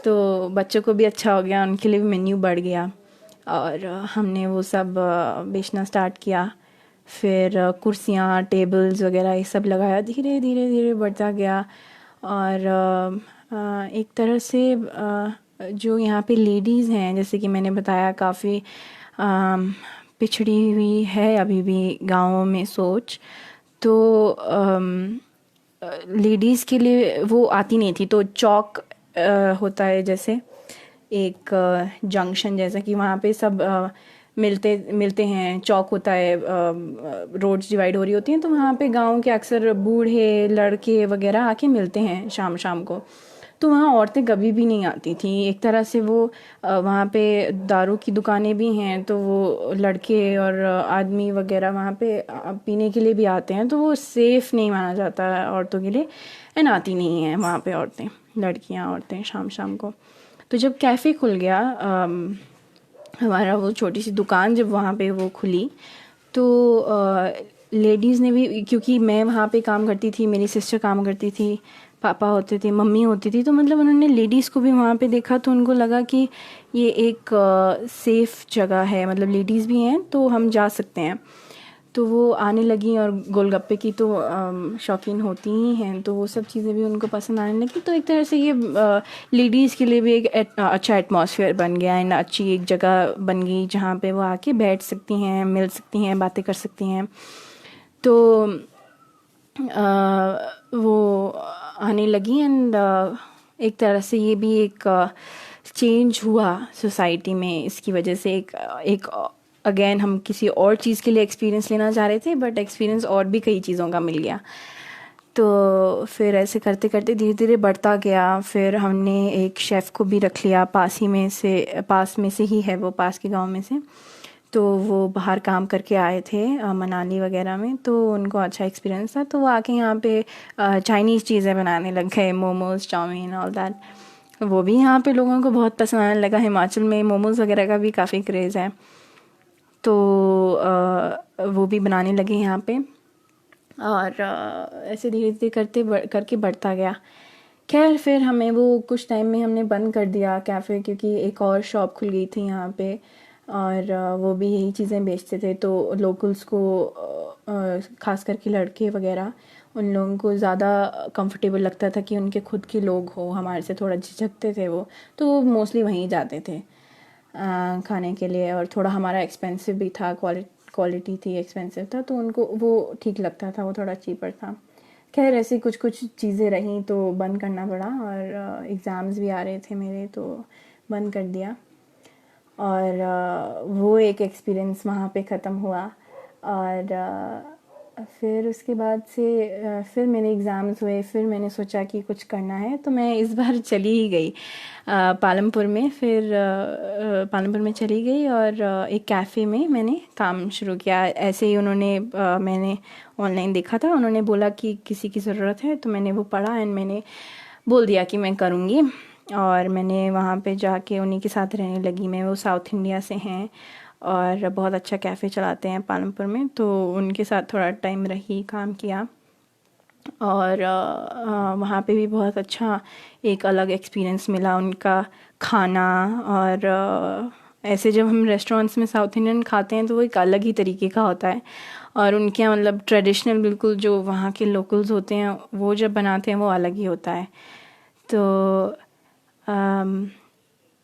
तो बच्चों को भी अच्छा हो गया, उनके लिए भी मेन्यू बढ़ गया। और हमने वो सब बेचना स्टार्ट किया। फिर कुर्सियाँ, टेबल्स वगैरह ये सब लगाया, धीरे धीरे धीरे बढ़ता गया। और एक तरह से जो यहाँ पे लेडीज़ हैं, जैसे कि मैंने बताया, काफ़ी पिछड़ी हुई है अभी भी गाँवों में सोच। तो लेडीज़ के लिए वो आती नहीं थी। तो चौक होता है जैसे एक जंक्शन जैसा, कि वहाँ पे सब मिलते मिलते हैं, चौक होता है, रोड्स डिवाइड हो रही होती हैं, तो वहाँ पे गांव के अक्सर बूढ़े लड़के वगैरह आके मिलते हैं शाम शाम को। तो वहाँ औरतें कभी भी नहीं आती थी। एक तरह से वो वहाँ पे दारू की दुकानें भी हैं, तो वो लड़के और आदमी वगैरह वहाँ पे पीने के लिए भी आते हैं, तो वो सेफ़ नहीं माना जाता है औरतों के लिए। एंड आती नहीं हैं वहाँ पे औरतें, लड़कियाँ, औरतें शाम शाम को। तो जब कैफ़े खुल गया, हमारा वो छोटी सी दुकान जब वहाँ पे वो खुली, तो लेडीज़ ने भी, क्योंकि मैं वहाँ पे काम करती थी, मेरी सिस्टर काम करती थी, पापा होते थे, मम्मी होती थी, तो मतलब उन्होंने लेडीज़ को भी वहाँ पे देखा, तो उनको लगा कि ये एक सेफ़ जगह है, मतलब लेडीज़ भी हैं तो हम जा सकते हैं। तो वो आने लगी, और गोलगप्पे की तो शौकीन होती ही हैं, तो वो सब चीज़ें भी उनको पसंद आने लगी। तो एक तरह से ये लेडीज़ के लिए भी एक अच्छा एटमॉस्फेयर बन गया, एंड अच्छी एक जगह बन गई जहाँ पे वो आके बैठ सकती हैं, मिल सकती हैं, बातें कर सकती हैं। तो वो आने लगी। एंड एक तरह से ये भी एक चेंज हुआ सोसाइटी में इसकी वजह से। एक अगेन हम किसी और चीज़ के लिए एक्सपीरियंस लेना चाह रहे थे, बट एक्सपीरियंस और भी कई चीज़ों का मिल गया। तो फिर ऐसे करते करते धीरे धीरे बढ़ता गया। फिर हमने एक शेफ़ को भी रख लिया, पास में से ही है वो, पास के गांव में से। तो वो बाहर काम करके आए थे मनाली वगैरह में, तो उनको अच्छा एक्सपीरियंस था, तो वो आके यहाँ पे चाइनीज़ चीज़ें बनाने लग गए, मोमोज़, चाउमीन, ऑल दैट। वो भी यहाँ पे लोगों को बहुत पसंद आने लगा। हिमाचल में मोमोज़ वगैरह का भी काफ़ी क्रेज़ है, तो वो भी बनाने लगे यहाँ पे। और ऐसे धीरे धीरे करके बढ़ता गया। खैर, फिर हमें वो कुछ टाइम में हमने बंद कर दिया कैफ़े, क्योंकि एक और शॉप खुल गई थी यहाँ पे, और वो भी यही चीज़ें बेचते थे। तो लोकल्स को, ख़ास करके लड़के वगैरह, उन लोगों को ज़्यादा कंफर्टेबल लगता था कि उनके खुद के लोग हो, हमारे से थोड़ा झिझकते थे वो, तो वो मोस्टली वहीं जाते थे खाने के लिए। और थोड़ा हमारा एक्सपेंसिव भी था, क्वालिटी थी, एक्सपेंसिव था, तो उनको वो ठीक लगता था, वो थोड़ा चीपर था। खैर, ऐसी कुछ कुछ चीज़ें रहीं तो बंद करना पड़ा, और एग्ज़ाम्स भी आ रहे थे मेरे, तो बंद कर दिया। और वो एक एक्सपीरियंस वहाँ पे ख़त्म हुआ। और फिर उसके बाद से फिर मेरे एग्ज़ाम्स हुए, फिर मैंने सोचा कि कुछ करना है, तो मैं इस बार चली ही गई पालमपुर में। फिर पालमपुर में चली गई, और एक कैफ़े में मैंने काम शुरू किया। ऐसे ही उन्होंने मैंने ऑनलाइन देखा था, उन्होंने बोला कि किसी की ज़रूरत है, तो मैंने वो पढ़ा, एंड मैंने बोल दिया कि मैं करूँगी। और मैंने वहाँ पे जाके उन्हीं के साथ रहने लगी। मैं, वो साउथ इंडिया से हैं और बहुत अच्छा कैफ़े चलाते हैं पालमपुर में, तो उनके साथ थोड़ा टाइम रही, काम किया। और वहाँ पे भी बहुत अच्छा एक अलग एक्सपीरियंस मिला, उनका खाना। और ऐसे जब हम रेस्टोरेंट्स में साउथ इंडियन खाते हैं तो वो एक अलग ही तरीके का होता है, और उनके यहाँ मतलब ट्रेडिशनल बिल्कुल जो वहाँ के लोकल्स होते हैं वो जब बनाते हैं वो अलग ही होता है। तो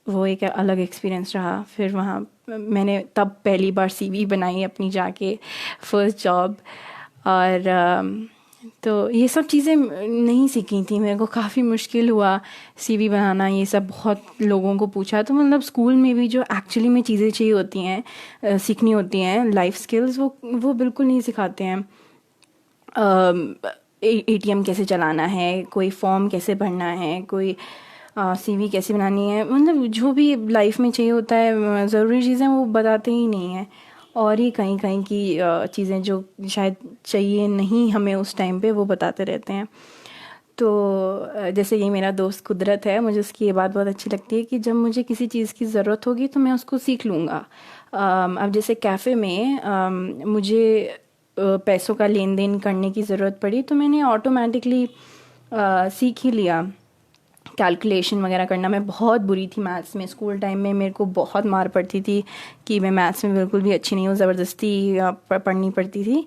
वो एक अलग एक्सपीरियंस रहा। फिर वहाँ मैंने तब पहली बार सीवी बनाई अपनी जाके, फर्स्ट जॉब। और तो ये सब चीज़ें नहीं सीखी थी, मेरे को काफ़ी मुश्किल हुआ सीवी बनाना। ये सब बहुत लोगों को पूछा, तो मतलब स्कूल में भी जो एक्चुअली में चीज़ें चाहिए होती हैं, सीखनी होती हैं, लाइफ स्किल्स, वो बिल्कुल नहीं सिखाते हैं। एटीएम कैसे चलाना है, कोई फॉर्म कैसे भरना है, कोई सीवी कैसे बनानी है, मतलब जो भी लाइफ में चाहिए होता है ज़रूरी चीज़ें वो बताते ही नहीं हैं। और ही कहीं कहीं की चीज़ें जो शायद चाहिए नहीं हमें उस टाइम पे वो बताते रहते हैं। तो जैसे ये मेरा दोस्त कुदरत है, मुझे उसकी ये बात बहुत अच्छी लगती है कि जब मुझे किसी चीज़ की ज़रूरत होगी तो मैं उसको सीख लूँगा। अब जैसे कैफ़े में मुझे पैसों का लेन देन करने की ज़रूरत पड़ी तो मैंने ऑटोमेटिकली सीख ही लिया कैलकुलेशन वगैरह करना। मैं बहुत बुरी थी मैथ्स में, स्कूल टाइम में मेरे को बहुत मार पड़ती थी कि मैं मैथ्स में बिल्कुल भी अच्छी नहीं हूँ, ज़बरदस्ती पढ़नी पड़ती थी।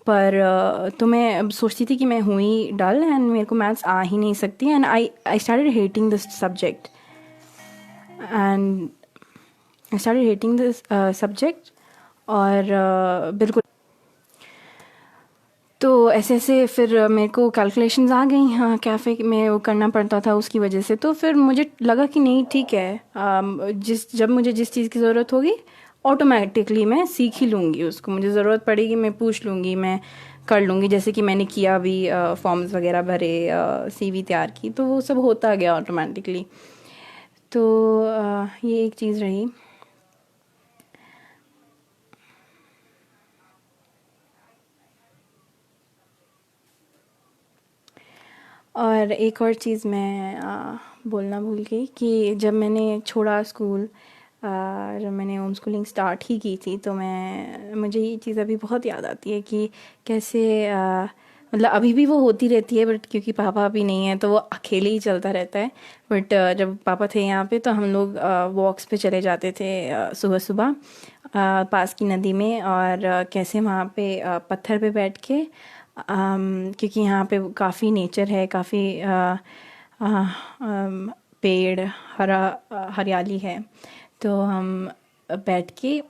पर तो मैं अब सोचती थी कि मैं हुई डल एंड मेरे को मैथ्स आ ही नहीं सकती, and I started hating this subject and I started hating this subject. और बिल्कुल तो ऐसे ऐसे फिर मेरे को कैलकुलेशंस आ गई, हाँ कैफ़े में वो करना पड़ता था उसकी वजह से। तो फिर मुझे लगा कि नहीं ठीक है, जब मुझे जिस चीज़ की ज़रूरत होगी ऑटोमेटिकली मैं सीख ही लूँगी उसको, मुझे ज़रूरत पड़ेगी मैं पूछ लूँगी, मैं कर लूँगी। जैसे कि मैंने किया अभी, फॉर्म्स वगैरह भरे, सीवी तैयार की, तो वो सब होता गया ऑटोमेटिकली। तो ये एक चीज़ रही। और एक और चीज़ मैं बोलना भूल गई कि जब मैंने छोड़ा स्कूल, जब मैंने होम स्कूलिंग स्टार्ट ही की थी, तो मुझे ये चीज़ अभी बहुत याद आती है कि कैसे मतलब अभी भी वो होती रहती है, बट क्योंकि पापा अभी नहीं है तो वो अकेले ही चलता रहता है। बट जब पापा थे यहाँ पे तो हम लोग वॉक्स पे चले जाते थे सुबह सुबह पास की नदी में, और कैसे वहाँ पे पत्थर पे बैठ के, क्योंकि यहाँ पे काफ़ी नेचर है, काफ़ी पेड़, हरियाली है, तो हम बैठ के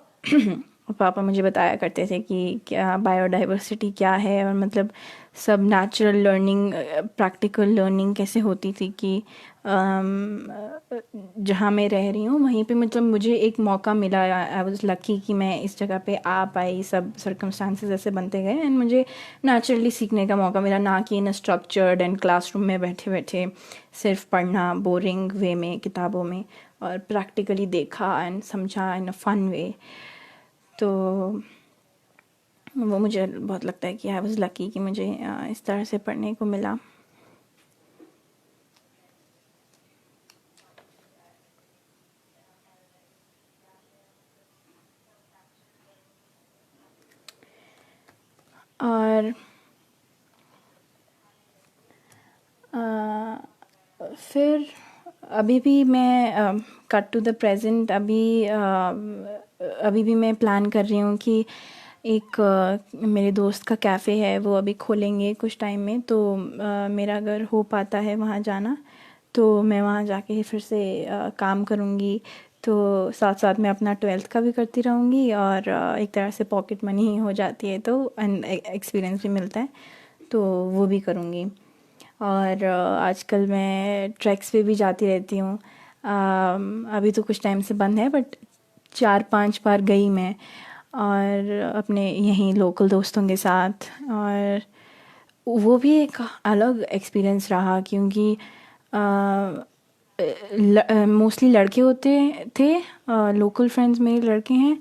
पापा मुझे बताया करते थे कि क्या बायोडाइवर्सिटी क्या है, और मतलब सब नेचुरल लर्निंग, प्रैक्टिकल लर्निंग कैसे होती थी कि जहाँ मैं रह रही हूँ वहीं पे मतलब मुझे एक मौका मिला, आई वाज लकी कि मैं इस जगह पे आ पाई, सब सर्कमस्टांसेस ऐसे बनते गए एंड मुझे नेचुरली सीखने का मौका मिला, ना कि इन स्ट्रक्चर्ड एंड क्लासरूम में बैठे बैठे सिर्फ पढ़ना बोरिंग वे में किताबों में, और प्रैक्टिकली देखा एंड समझा इन अ फन वे। तो वो मुझे बहुत लगता है कि आई वाज लकी कि मुझे इस तरह से पढ़ने को मिला। और फिर अभी भी मैं कट टू द प्रेजेंट, अभी भी मैं प्लान कर रही हूँ कि एक मेरे दोस्त का कैफ़े है वो अभी खोलेंगे कुछ टाइम में, तो मेरा अगर हो पाता है वहाँ जाना तो मैं वहाँ जाके फिर से काम करूँगी। तो साथ साथ में अपना ट्वेल्थ का भी करती रहूँगी, और एक तरह से पॉकेट मनी ही हो जाती है, तो एंड एक्सपीरियंस भी मिलता है, तो वो भी करूँगी। और आजकल मैं ट्रैक्स पे भी जाती रहती हूँ। अभी तो कुछ टाइम से बंद है, बट 4-5 बार गई मैं, और अपने यहीं लोकल दोस्तों के साथ, और वो भी एक अलग एक्सपीरियंस रहा, क्योंकि मोस्टली लड़के होते थे, लोकल फ्रेंड्स मेरे लड़के हैं,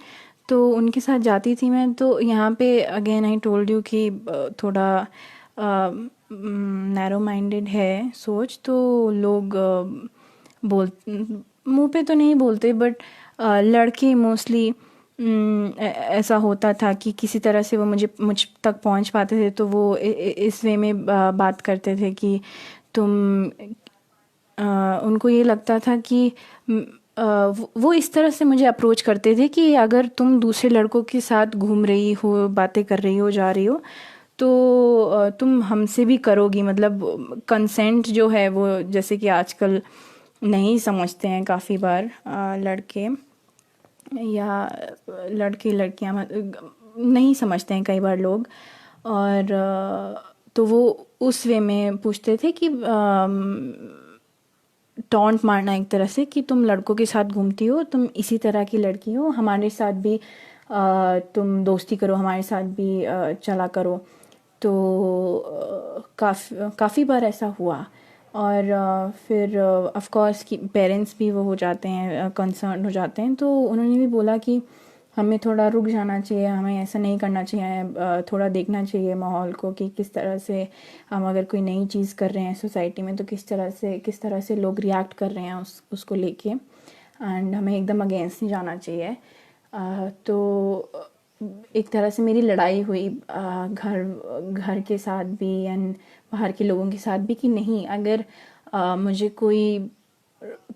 तो उनके साथ जाती थी मैं। तो यहाँ पे अगेन आई टोल्ड यू कि थोड़ा नैरो माइंडेड है सोच, तो लोग बोल मुंह पे तो नहीं बोलते, बट लड़के मोस्टली ऐसा होता था कि किसी तरह से वो मुझ तक पहुंच पाते थे, तो वो इस वे में बात करते थे कि तुम उनको ये लगता था कि वो इस तरह से मुझे अप्रोच करते थे कि अगर तुम दूसरे लड़कों के साथ घूम रही हो, बातें कर रही हो, जा रही हो, तो तुम हमसे भी करोगी, मतलब कंसेंट जो है वो, जैसे कि आजकल नहीं समझते हैं काफ़ी बार लड़के या लड़के लड़कियां नहीं समझते हैं कई बार लोग। और तो वो उस वे में पूछते थे कि टॉन्ट मारना एक तरह से कि तुम लड़कों के साथ घूमती हो, तुम इसी तरह की लड़की हो, हमारे साथ भी तुम दोस्ती करो, हमारे साथ भी चला करो। तो काफ़ी बार ऐसा हुआ। और फिर ऑफ़ कोर्स कि पेरेंट्स भी वो हो जाते हैं, कंसर्न हो जाते हैं, तो उन्होंने भी बोला कि हमें थोड़ा रुक जाना चाहिए, हमें ऐसा नहीं करना चाहिए, थोड़ा देखना चाहिए माहौल को कि किस तरह से हम अगर कोई नई चीज़ कर रहे हैं सोसाइटी में तो किस तरह से लोग रिएक्ट कर रहे हैं उसको लेके, एंड हमें एकदम अगेंस्ट नहीं जाना चाहिए। तो एक तरह से मेरी लड़ाई हुई घर के साथ भी एंड बाहर के लोगों के साथ भी कि नहीं, अगर मुझे कोई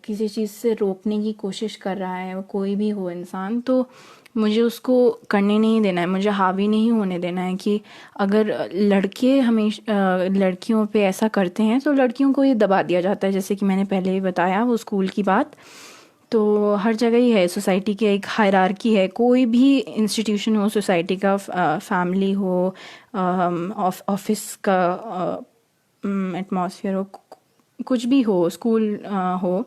किसी चीज़ से रोकने की कोशिश कर रहा है, कोई भी हो इंसान, तो मुझे उसको करने नहीं देना है, मुझे हावी नहीं होने देना है। कि अगर लड़के हमेशा लड़कियों पे ऐसा करते हैं तो लड़कियों को ये दबा दिया जाता है, जैसे कि मैंने पहले ही बताया वो स्कूल की बात। तो हर जगह ही है, सोसाइटी की एक हायरार्की है, कोई भी इंस्टीट्यूशन हो सोसाइटी का, फैमिली हो, ऑफिस का एटमॉस्फेयर हो, कुछ भी हो, स्कूल हो,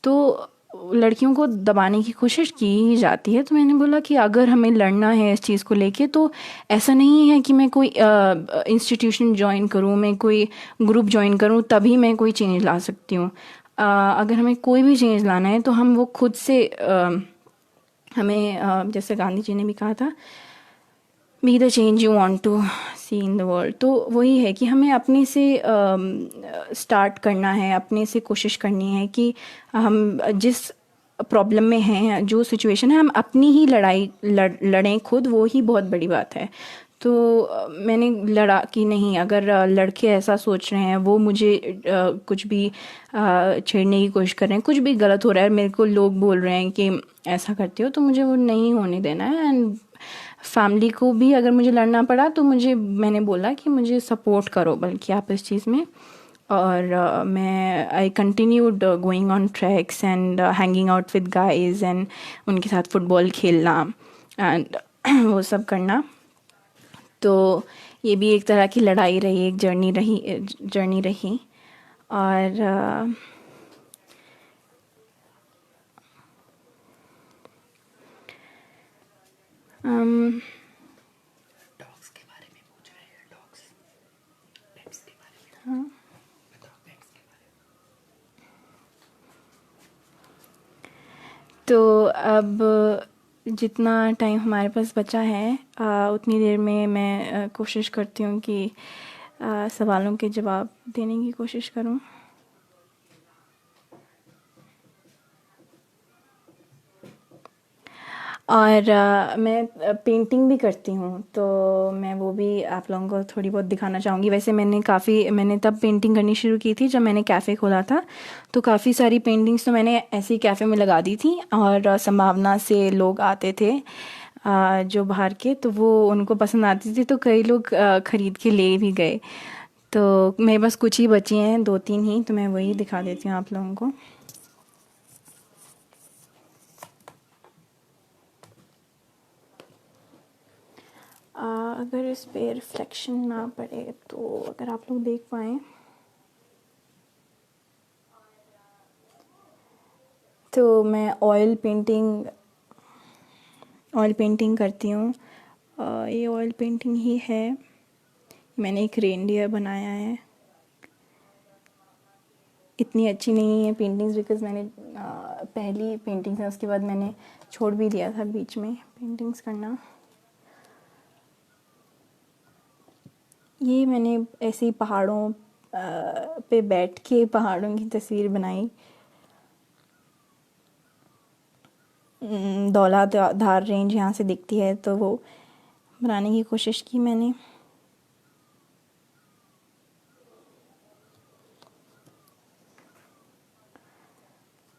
तो लड़कियों को दबाने की कोशिश की ही जाती है। तो मैंने बोला कि अगर हमें लड़ना है इस चीज़ को लेके तो ऐसा नहीं है कि मैं कोई इंस्टीट्यूशन ज्वाइन करूँ, मैं कोई ग्रुप ज्वाइन करूँ तभी मैं कोई चेंज ला सकती हूँ। अगर हमें कोई भी चेंज लाना है तो हम वो खुद से हमें जैसे गांधी जी ने भी कहा था, be the change you want to see in the world. तो वही है कि हमें अपने से स्टार्ट करना है, अपने से कोशिश करनी है कि हम जिस प्रॉब्लम में हैं, जो सिचुएशन है, हम अपनी ही लड़ाई लड़ें खुद, वो ही बहुत बड़ी बात है। तो मैंने लड़ा कि नहीं, अगर लड़के ऐसा सोच रहे हैं, वो मुझे कुछ भी छेड़ने की कोशिश कर रहे हैं, कुछ भी गलत हो रहा है, मेरे को लोग बोल रहे हैं कि ऐसा करते हो, तो मुझे वो नहीं होने देना है। एंड फैमिली को भी अगर मुझे लड़ना पड़ा तो मैंने बोला कि मुझे सपोर्ट करो बल्कि आप इस चीज़ में। और मैं I continued going on tracks and hanging out with guys and उनके साथ फुटबॉल खेलना एंड वो सब करना। तो ये भी एक तरह की लड़ाई रही, एक जर्नी रही। और डॉग्स के बारे में पूछ रहे हैं, डॉग्स, पेट्स के बारे में। हाँ, बताओ पेट्स के बारे में। तो अब जितना टाइम हमारे पास बचा है उतनी देर में मैं कोशिश करती हूँ कि सवालों के जवाब देने की कोशिश करूँ। और मैं पेंटिंग भी करती हूँ, तो मैं वो भी आप लोगों को थोड़ी बहुत दिखाना चाहूँगी। वैसे मैंने तब पेंटिंग करनी शुरू की थी जब मैंने कैफ़े खोला था, तो काफ़ी सारी पेंटिंग्स तो मैंने ऐसे ही कैफ़े में लगा दी थी, और संभावना से लोग आते थे जो बाहर के, तो वो उनको पसंद आती थी, तो कई लोग ख़रीद के ले भी गए। तो मेरे पास कुछ ही बची हैं, 2-3 ही, तो मैं वही दिखा देती हूँ आप लोगों को। अगर इस पे रिफ्लेक्शन ना पड़े तो अगर आप लोग देख पाएँ तो मैं ऑयल पेंटिंग करती हूँ। ये ऑयल पेंटिंग ही है। मैंने एक रेनडियर बनाया है। इतनी अच्छी नहीं है पेंटिंग्स, बिकॉज़ मैंने पहली पेंटिंग्स है, उसके बाद मैंने छोड़ भी दिया था बीच में पेंटिंग्स करना। ये मैंने ऐसे ही पहाड़ों पे बैठ के पहाड़ों की तस्वीर बनाई। धौलाधार रेंज यहाँ से दिखती है, तो वो बनाने की कोशिश की मैंने।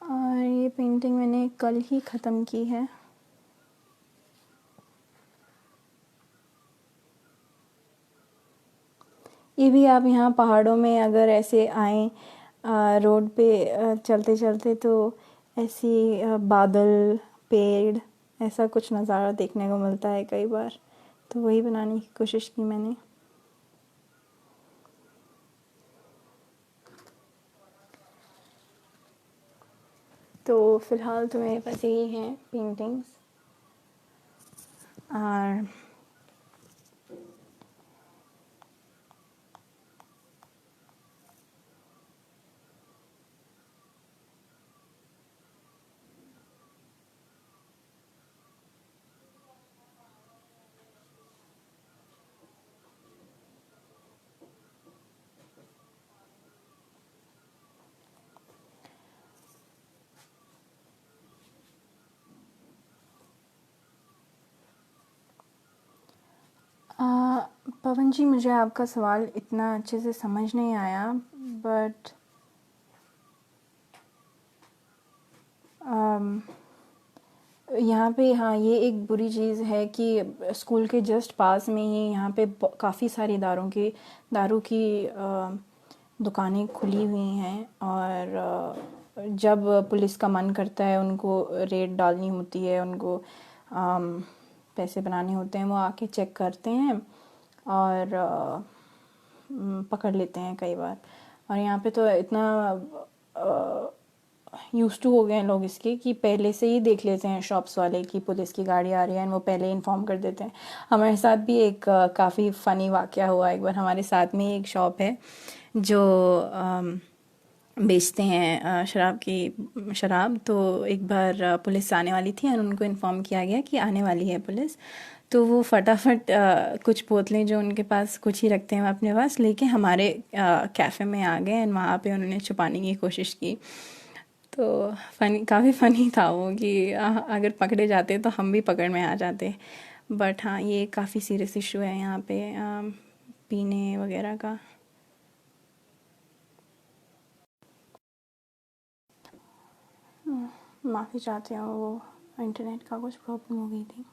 और ये पेंटिंग मैंने कल ही ख़त्म की है। ये भी आप यहाँ पहाड़ों में अगर ऐसे आएँ रोड पे चलते चलते, तो ऐसी बादल, पेड़, ऐसा कुछ नज़ारा देखने को मिलता है कई बार, तो वही बनाने की कोशिश की मैंने। तो फ़िलहाल तो मेरे पास यही हैं पेंटिंग्स। और पवन जी, मुझे आपका सवाल इतना अच्छे से समझ नहीं आया, बट यहाँ पे हाँ, ये एक बुरी चीज़ है कि स्कूल के जस्ट पास में ही यहाँ पे काफ़ी सारी दारू की दुकानें खुली हुई हैं, और जब पुलिस का मन करता है, उनको रेड डालनी होती है, उनको पैसे बनाने होते हैं, वो आके चेक करते हैं और पकड़ लेते हैं कई बार। और यहाँ पे तो इतना यूज़ टू हो गए हैं लोग इसके कि पहले से ही देख लेते हैं शॉप्स वाले कि पुलिस की गाड़ी आ रही है, वो पहले इन्फॉर्म कर देते हैं। हमारे साथ भी एक काफ़ी फ़नी वाक़या हुआ। एक बार हमारे साथ में ही एक शॉप है जो बेचते हैं शराब। तो एक बार पुलिस आने वाली थी और उनको इन्फॉर्म किया गया कि आने वाली है पुलिस। तो वो फटाफट कुछ बोतलें जो उनके पास कुछ ही रखते हैं वो अपने पास लेके हमारे कैफ़े में आ गए, एंड वहाँ पे उन्होंने छुपाने की कोशिश की। तो काफ़ी फ़नी था वो कि अगर पकड़े जाते तो हम भी पकड़ में आ जाते। बट हाँ, ये काफ़ी सीरियस इशू है यहाँ पे पीने वगैरह का। माफ़ी चाहते हैं, वो इंटरनेट का कुछ प्रॉब्लम हो गई थी।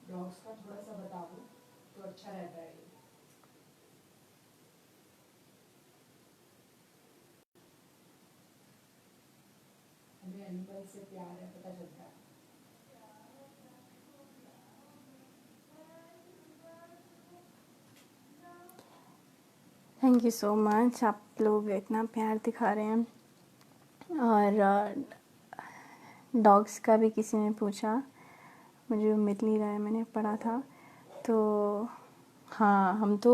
डॉग्स का थोड़ा सा बताओ तो अच्छा रहता है। हमें एनिमल से प्यार है, पता चलता है। थैंक यू सो मच, आप लोग इतना प्यार दिखा रहे हैं। और डॉग्स का भी किसी ने पूछा, मुझे मिल नहीं रहा है, मैंने पढ़ा था। तो हाँ, हम तो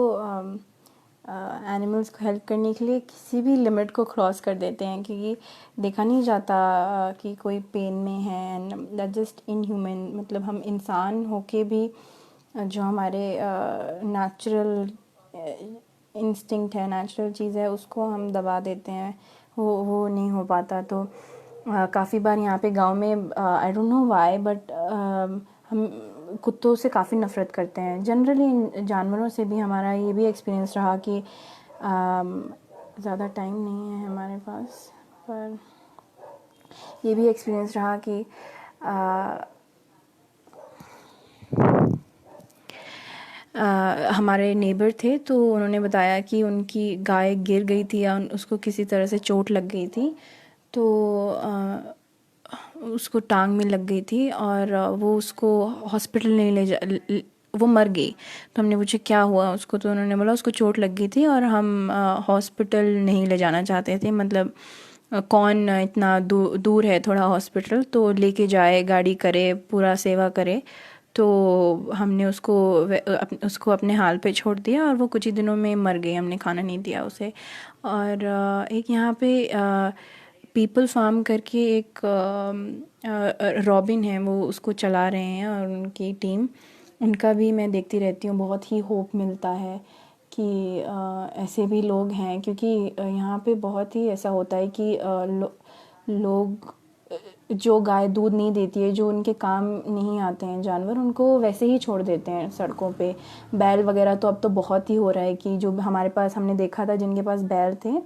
एनिमल्स को हेल्प करने के लिए किसी भी लिमिट को क्रॉस कर देते हैं, क्योंकि देखा नहीं जाता कि कोई पेन में है, एंड दैट जस्ट इनह्यूमन। मतलब हम इंसान होके भी जो हमारे नेचुरल इंस्टिंक्ट है, नेचुरल चीज़ है, उसको हम दबा देते हैं, वो नहीं हो पाता। तो काफ़ी बार यहाँ पे गांव में I don't know why, but हम कुत्तों से काफ़ी नफ़रत करते हैं। जनरली जानवरों से भी हमारा ये भी एक्सपीरियंस रहा कि ज़्यादा टाइम नहीं है हमारे पास, पर ये भी एक्सपीरियंस रहा कि हमारे नेबर थे, तो उन्होंने बताया कि उनकी गाय गिर गई थी या उसको किसी तरह से चोट लग गई थी। तो उसको टांग में लग गई थी और वो उसको हॉस्पिटल नहीं वो मर गई। तो हमने पूछा क्या हुआ उसको, तो उन्होंने बोला उसको चोट लग गई थी और हम हॉस्पिटल नहीं ले जाना चाहते थे। मतलब कौन इतना दूर है थोड़ा हॉस्पिटल, तो लेके जाए, गाड़ी करे, पूरा सेवा करे। तो हमने उसको अपने हाल पे छोड़ दिया और वो कुछ ही दिनों में मर गई। हमने खाना नहीं दिया उसे। और एक यहाँ पे पीपल फार्म करके एक रॉबिन है, वो उसको चला रहे हैं, और उनकी टीम, उनका भी मैं देखती रहती हूँ। बहुत ही होप मिलता है कि ऐसे भी लोग हैं, क्योंकि यहाँ पे बहुत ही ऐसा होता है कि लोग जो गाय दूध नहीं देती है, जो उनके काम नहीं आते हैं जानवर, उनको वैसे ही छोड़ देते हैं सड़कों पे। बैल वगैरह तो अब तो बहुत ही हो रहा है कि जो हमारे पास हमने देखा था जिनके पास बैल थे,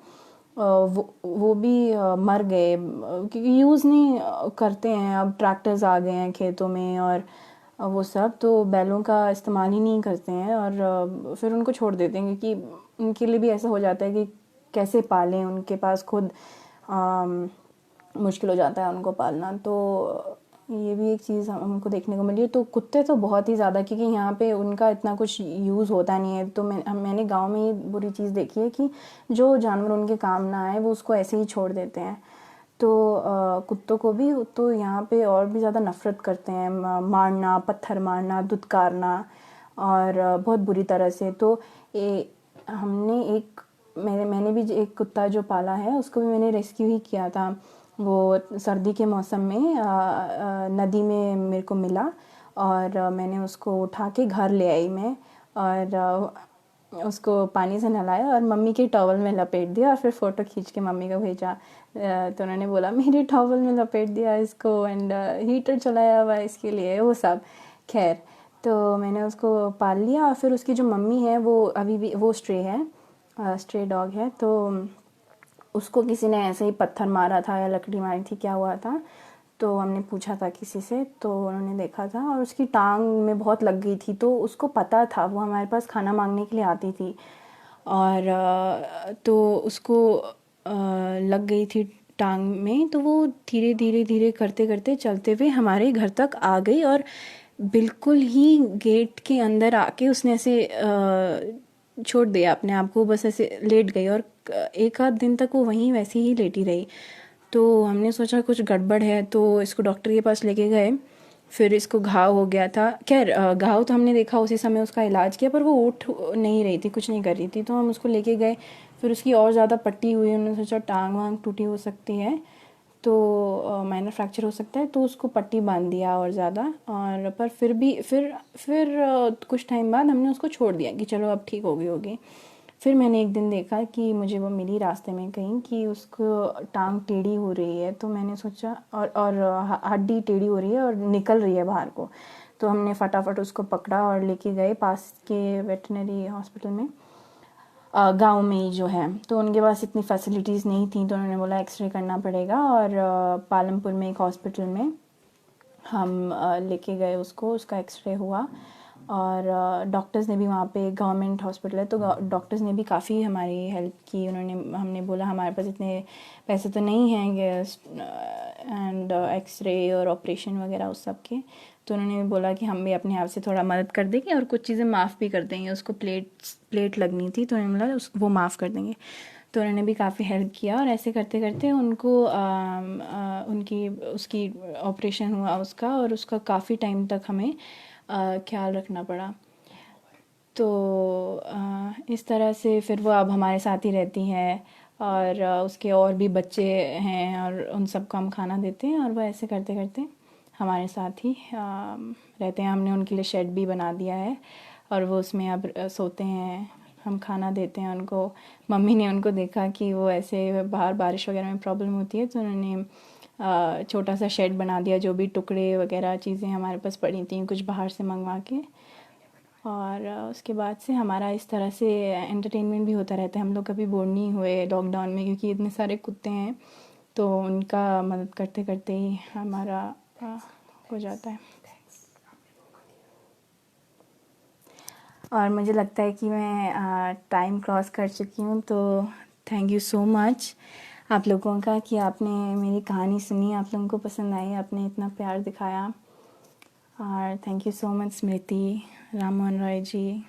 वो भी मर गए, क्योंकि यूज़ नहीं करते हैं। अब ट्रैक्टर्स आ गए हैं खेतों में और वो सब, तो बैलों का इस्तेमाल ही नहीं करते हैं, और फिर उनको छोड़ देते हैं, क्योंकि उनके लिए भी ऐसा हो जाता है कि कैसे पालें, उनके पास खुद मुश्किल हो जाता है उनको पालना। तो ये भी एक चीज़ हमको देखने को मिली है। तो कुत्ते तो बहुत ही ज़्यादा, क्योंकि यहाँ पे उनका इतना कुछ यूज़ होता नहीं है। तो मैंने गांव में ये बुरी चीज़ देखी है कि जो जानवर उनके काम ना आए वो उसको ऐसे ही छोड़ देते हैं। तो कुत्तों को भी तो यहाँ पे और भी ज़्यादा नफ़रत करते हैं, मारना, पत्थर मारना, दुत्कारना और बहुत बुरी तरह से। तो मैंने भी एक कुत्ता जो पाला है उसको भी मैंने रेस्क्यू ही किया था। वो सर्दी के मौसम में नदी में मेरे को मिला और मैंने उसको उठा के घर ले आई मैं, और उसको पानी से नहलाया और मम्मी के टॉवल में लपेट दिया और फिर फ़ोटो खींच के मम्मी को भेजा। तो उन्होंने बोला मेरे टॉवल में लपेट दिया इसको, एंड हीटर चलाया हुआ है इसके लिए, वो सब। खैर, तो मैंने उसको पाल लिया और फिर उसकी जो मम्मी है वो अभी भी वो स्ट्रे डॉग है। तो उसको किसी ने ऐसे ही पत्थर मारा था या लकड़ी मारी थी, क्या हुआ था, तो हमने पूछा था किसी से, तो उन्होंने देखा था और उसकी टांग में बहुत लग गई थी। तो उसको पता था, वो हमारे पास खाना मांगने के लिए आती थी और तो उसको लग गई थी टांग में। तो वो धीरे धीरे धीरे करते करते चलते हुए हमारे घर तक आ गई और बिल्कुल ही गेट के अंदर आके उसने ऐसे छोड़ दिया अपने आप को, बस ऐसे लेट गई और एक आध दिन तक वो वहीं वैसे ही लेटी रही। तो हमने सोचा कुछ गड़बड़ है, तो इसको डॉक्टर के पास लेके गए। फिर इसको घाव हो गया था। खैर, घाव तो हमने देखा उसी समय, उसका इलाज किया, पर वो उठ नहीं रही थी, कुछ नहीं कर रही थी। तो हम उसको लेके गए, फिर उसकी और ज़्यादा पट्टी हुई, उन्होंने सोचा टांग वांग टूटी हो सकती है, तो माइनर फ्रैक्चर हो सकता है, तो उसको पट्टी बांध दिया और ज़्यादा। और पर फिर भी फिर कुछ टाइम बाद हमने उसको छोड़ दिया कि चलो अब ठीक हो गई होगी। फिर मैंने एक दिन देखा कि मुझे वो मिली रास्ते में कहीं कि उसको टांग टेढ़ी हो रही है। तो मैंने सोचा, और हड्डी टेढ़ी हो रही है और निकल रही है बाहर को। तो हमने फटाफट उसको पकड़ा और लेके गए पास के वेटनरी हॉस्पिटल में, गांव में ही जो है। तो उनके पास इतनी फैसिलिटीज़ नहीं थी, तो उन्होंने बोला एक्सरे करना पड़ेगा। और पालमपुर में एक हॉस्पिटल में हम लेके गए उसको, उसका एक्सरे हुआ। और डॉक्टर्स ने भी, वहाँ पे गवर्नमेंट हॉस्पिटल है, तो डॉक्टर्स ने भी काफ़ी हमारी हेल्प की। हमने बोला हमारे पास इतने पैसे तो नहीं हैं एंड एक्सरे और ऑपरेशन वगैरह उस सब के। तो उन्होंने भी बोला कि हम भी अपने आप से थोड़ा मदद कर देंगे और कुछ चीज़ें माफ़ भी कर देंगे। उसको प्लेट लगनी थी, तो उन्होंने बोला वो माफ़ कर देंगे। तो उन्होंने भी काफ़ी हेल्प किया और ऐसे करते करते उनको उनकी उसकी ऑपरेशन हुआ उसका, और उसका काफ़ी टाइम तक हमें ख्याल रखना पड़ा। तो इस तरह से फिर वो अब हमारे साथ ही रहती हैं, और उसके और भी बच्चे हैं और उन सबको हम खाना देते हैं, और वो ऐसे करते करते हमारे साथ ही रहते हैं। हमने उनके लिए शेड भी बना दिया है और वो उसमें अब सोते हैं, हम खाना देते हैं उनको। मम्मी ने उनको देखा कि वो ऐसे बाहर बारिश वगैरह में प्रॉब्लम होती है, तो उन्होंने छोटा सा शेड बना दिया, जो भी टुकड़े वगैरह चीज़ें हमारे पास पड़ी थी कुछ बाहर से मंगवा के। और उसके बाद से हमारा इस तरह से एंटरटेनमेंट भी होता रहता है। हम लोग कभी बोर नहीं हुए लॉकडाउन में, क्योंकि इतने सारे कुत्ते हैं, तो उनका मदद करते करते ही हमारा हो जाता है। और मुझे लगता है कि मैं टाइम क्रॉस कर चुकी हूँ, तो थैंक यू सो मच आप लोगों का कि आपने मेरी कहानी सुनी, आप लोगों को पसंद आई, आपने इतना प्यार दिखाया। और thank you so much Smriti, Ram Mohan Roy ji.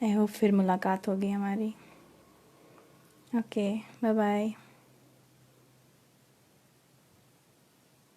I hope फिर मुलाकात होगी हमारी। Okay, bye bye.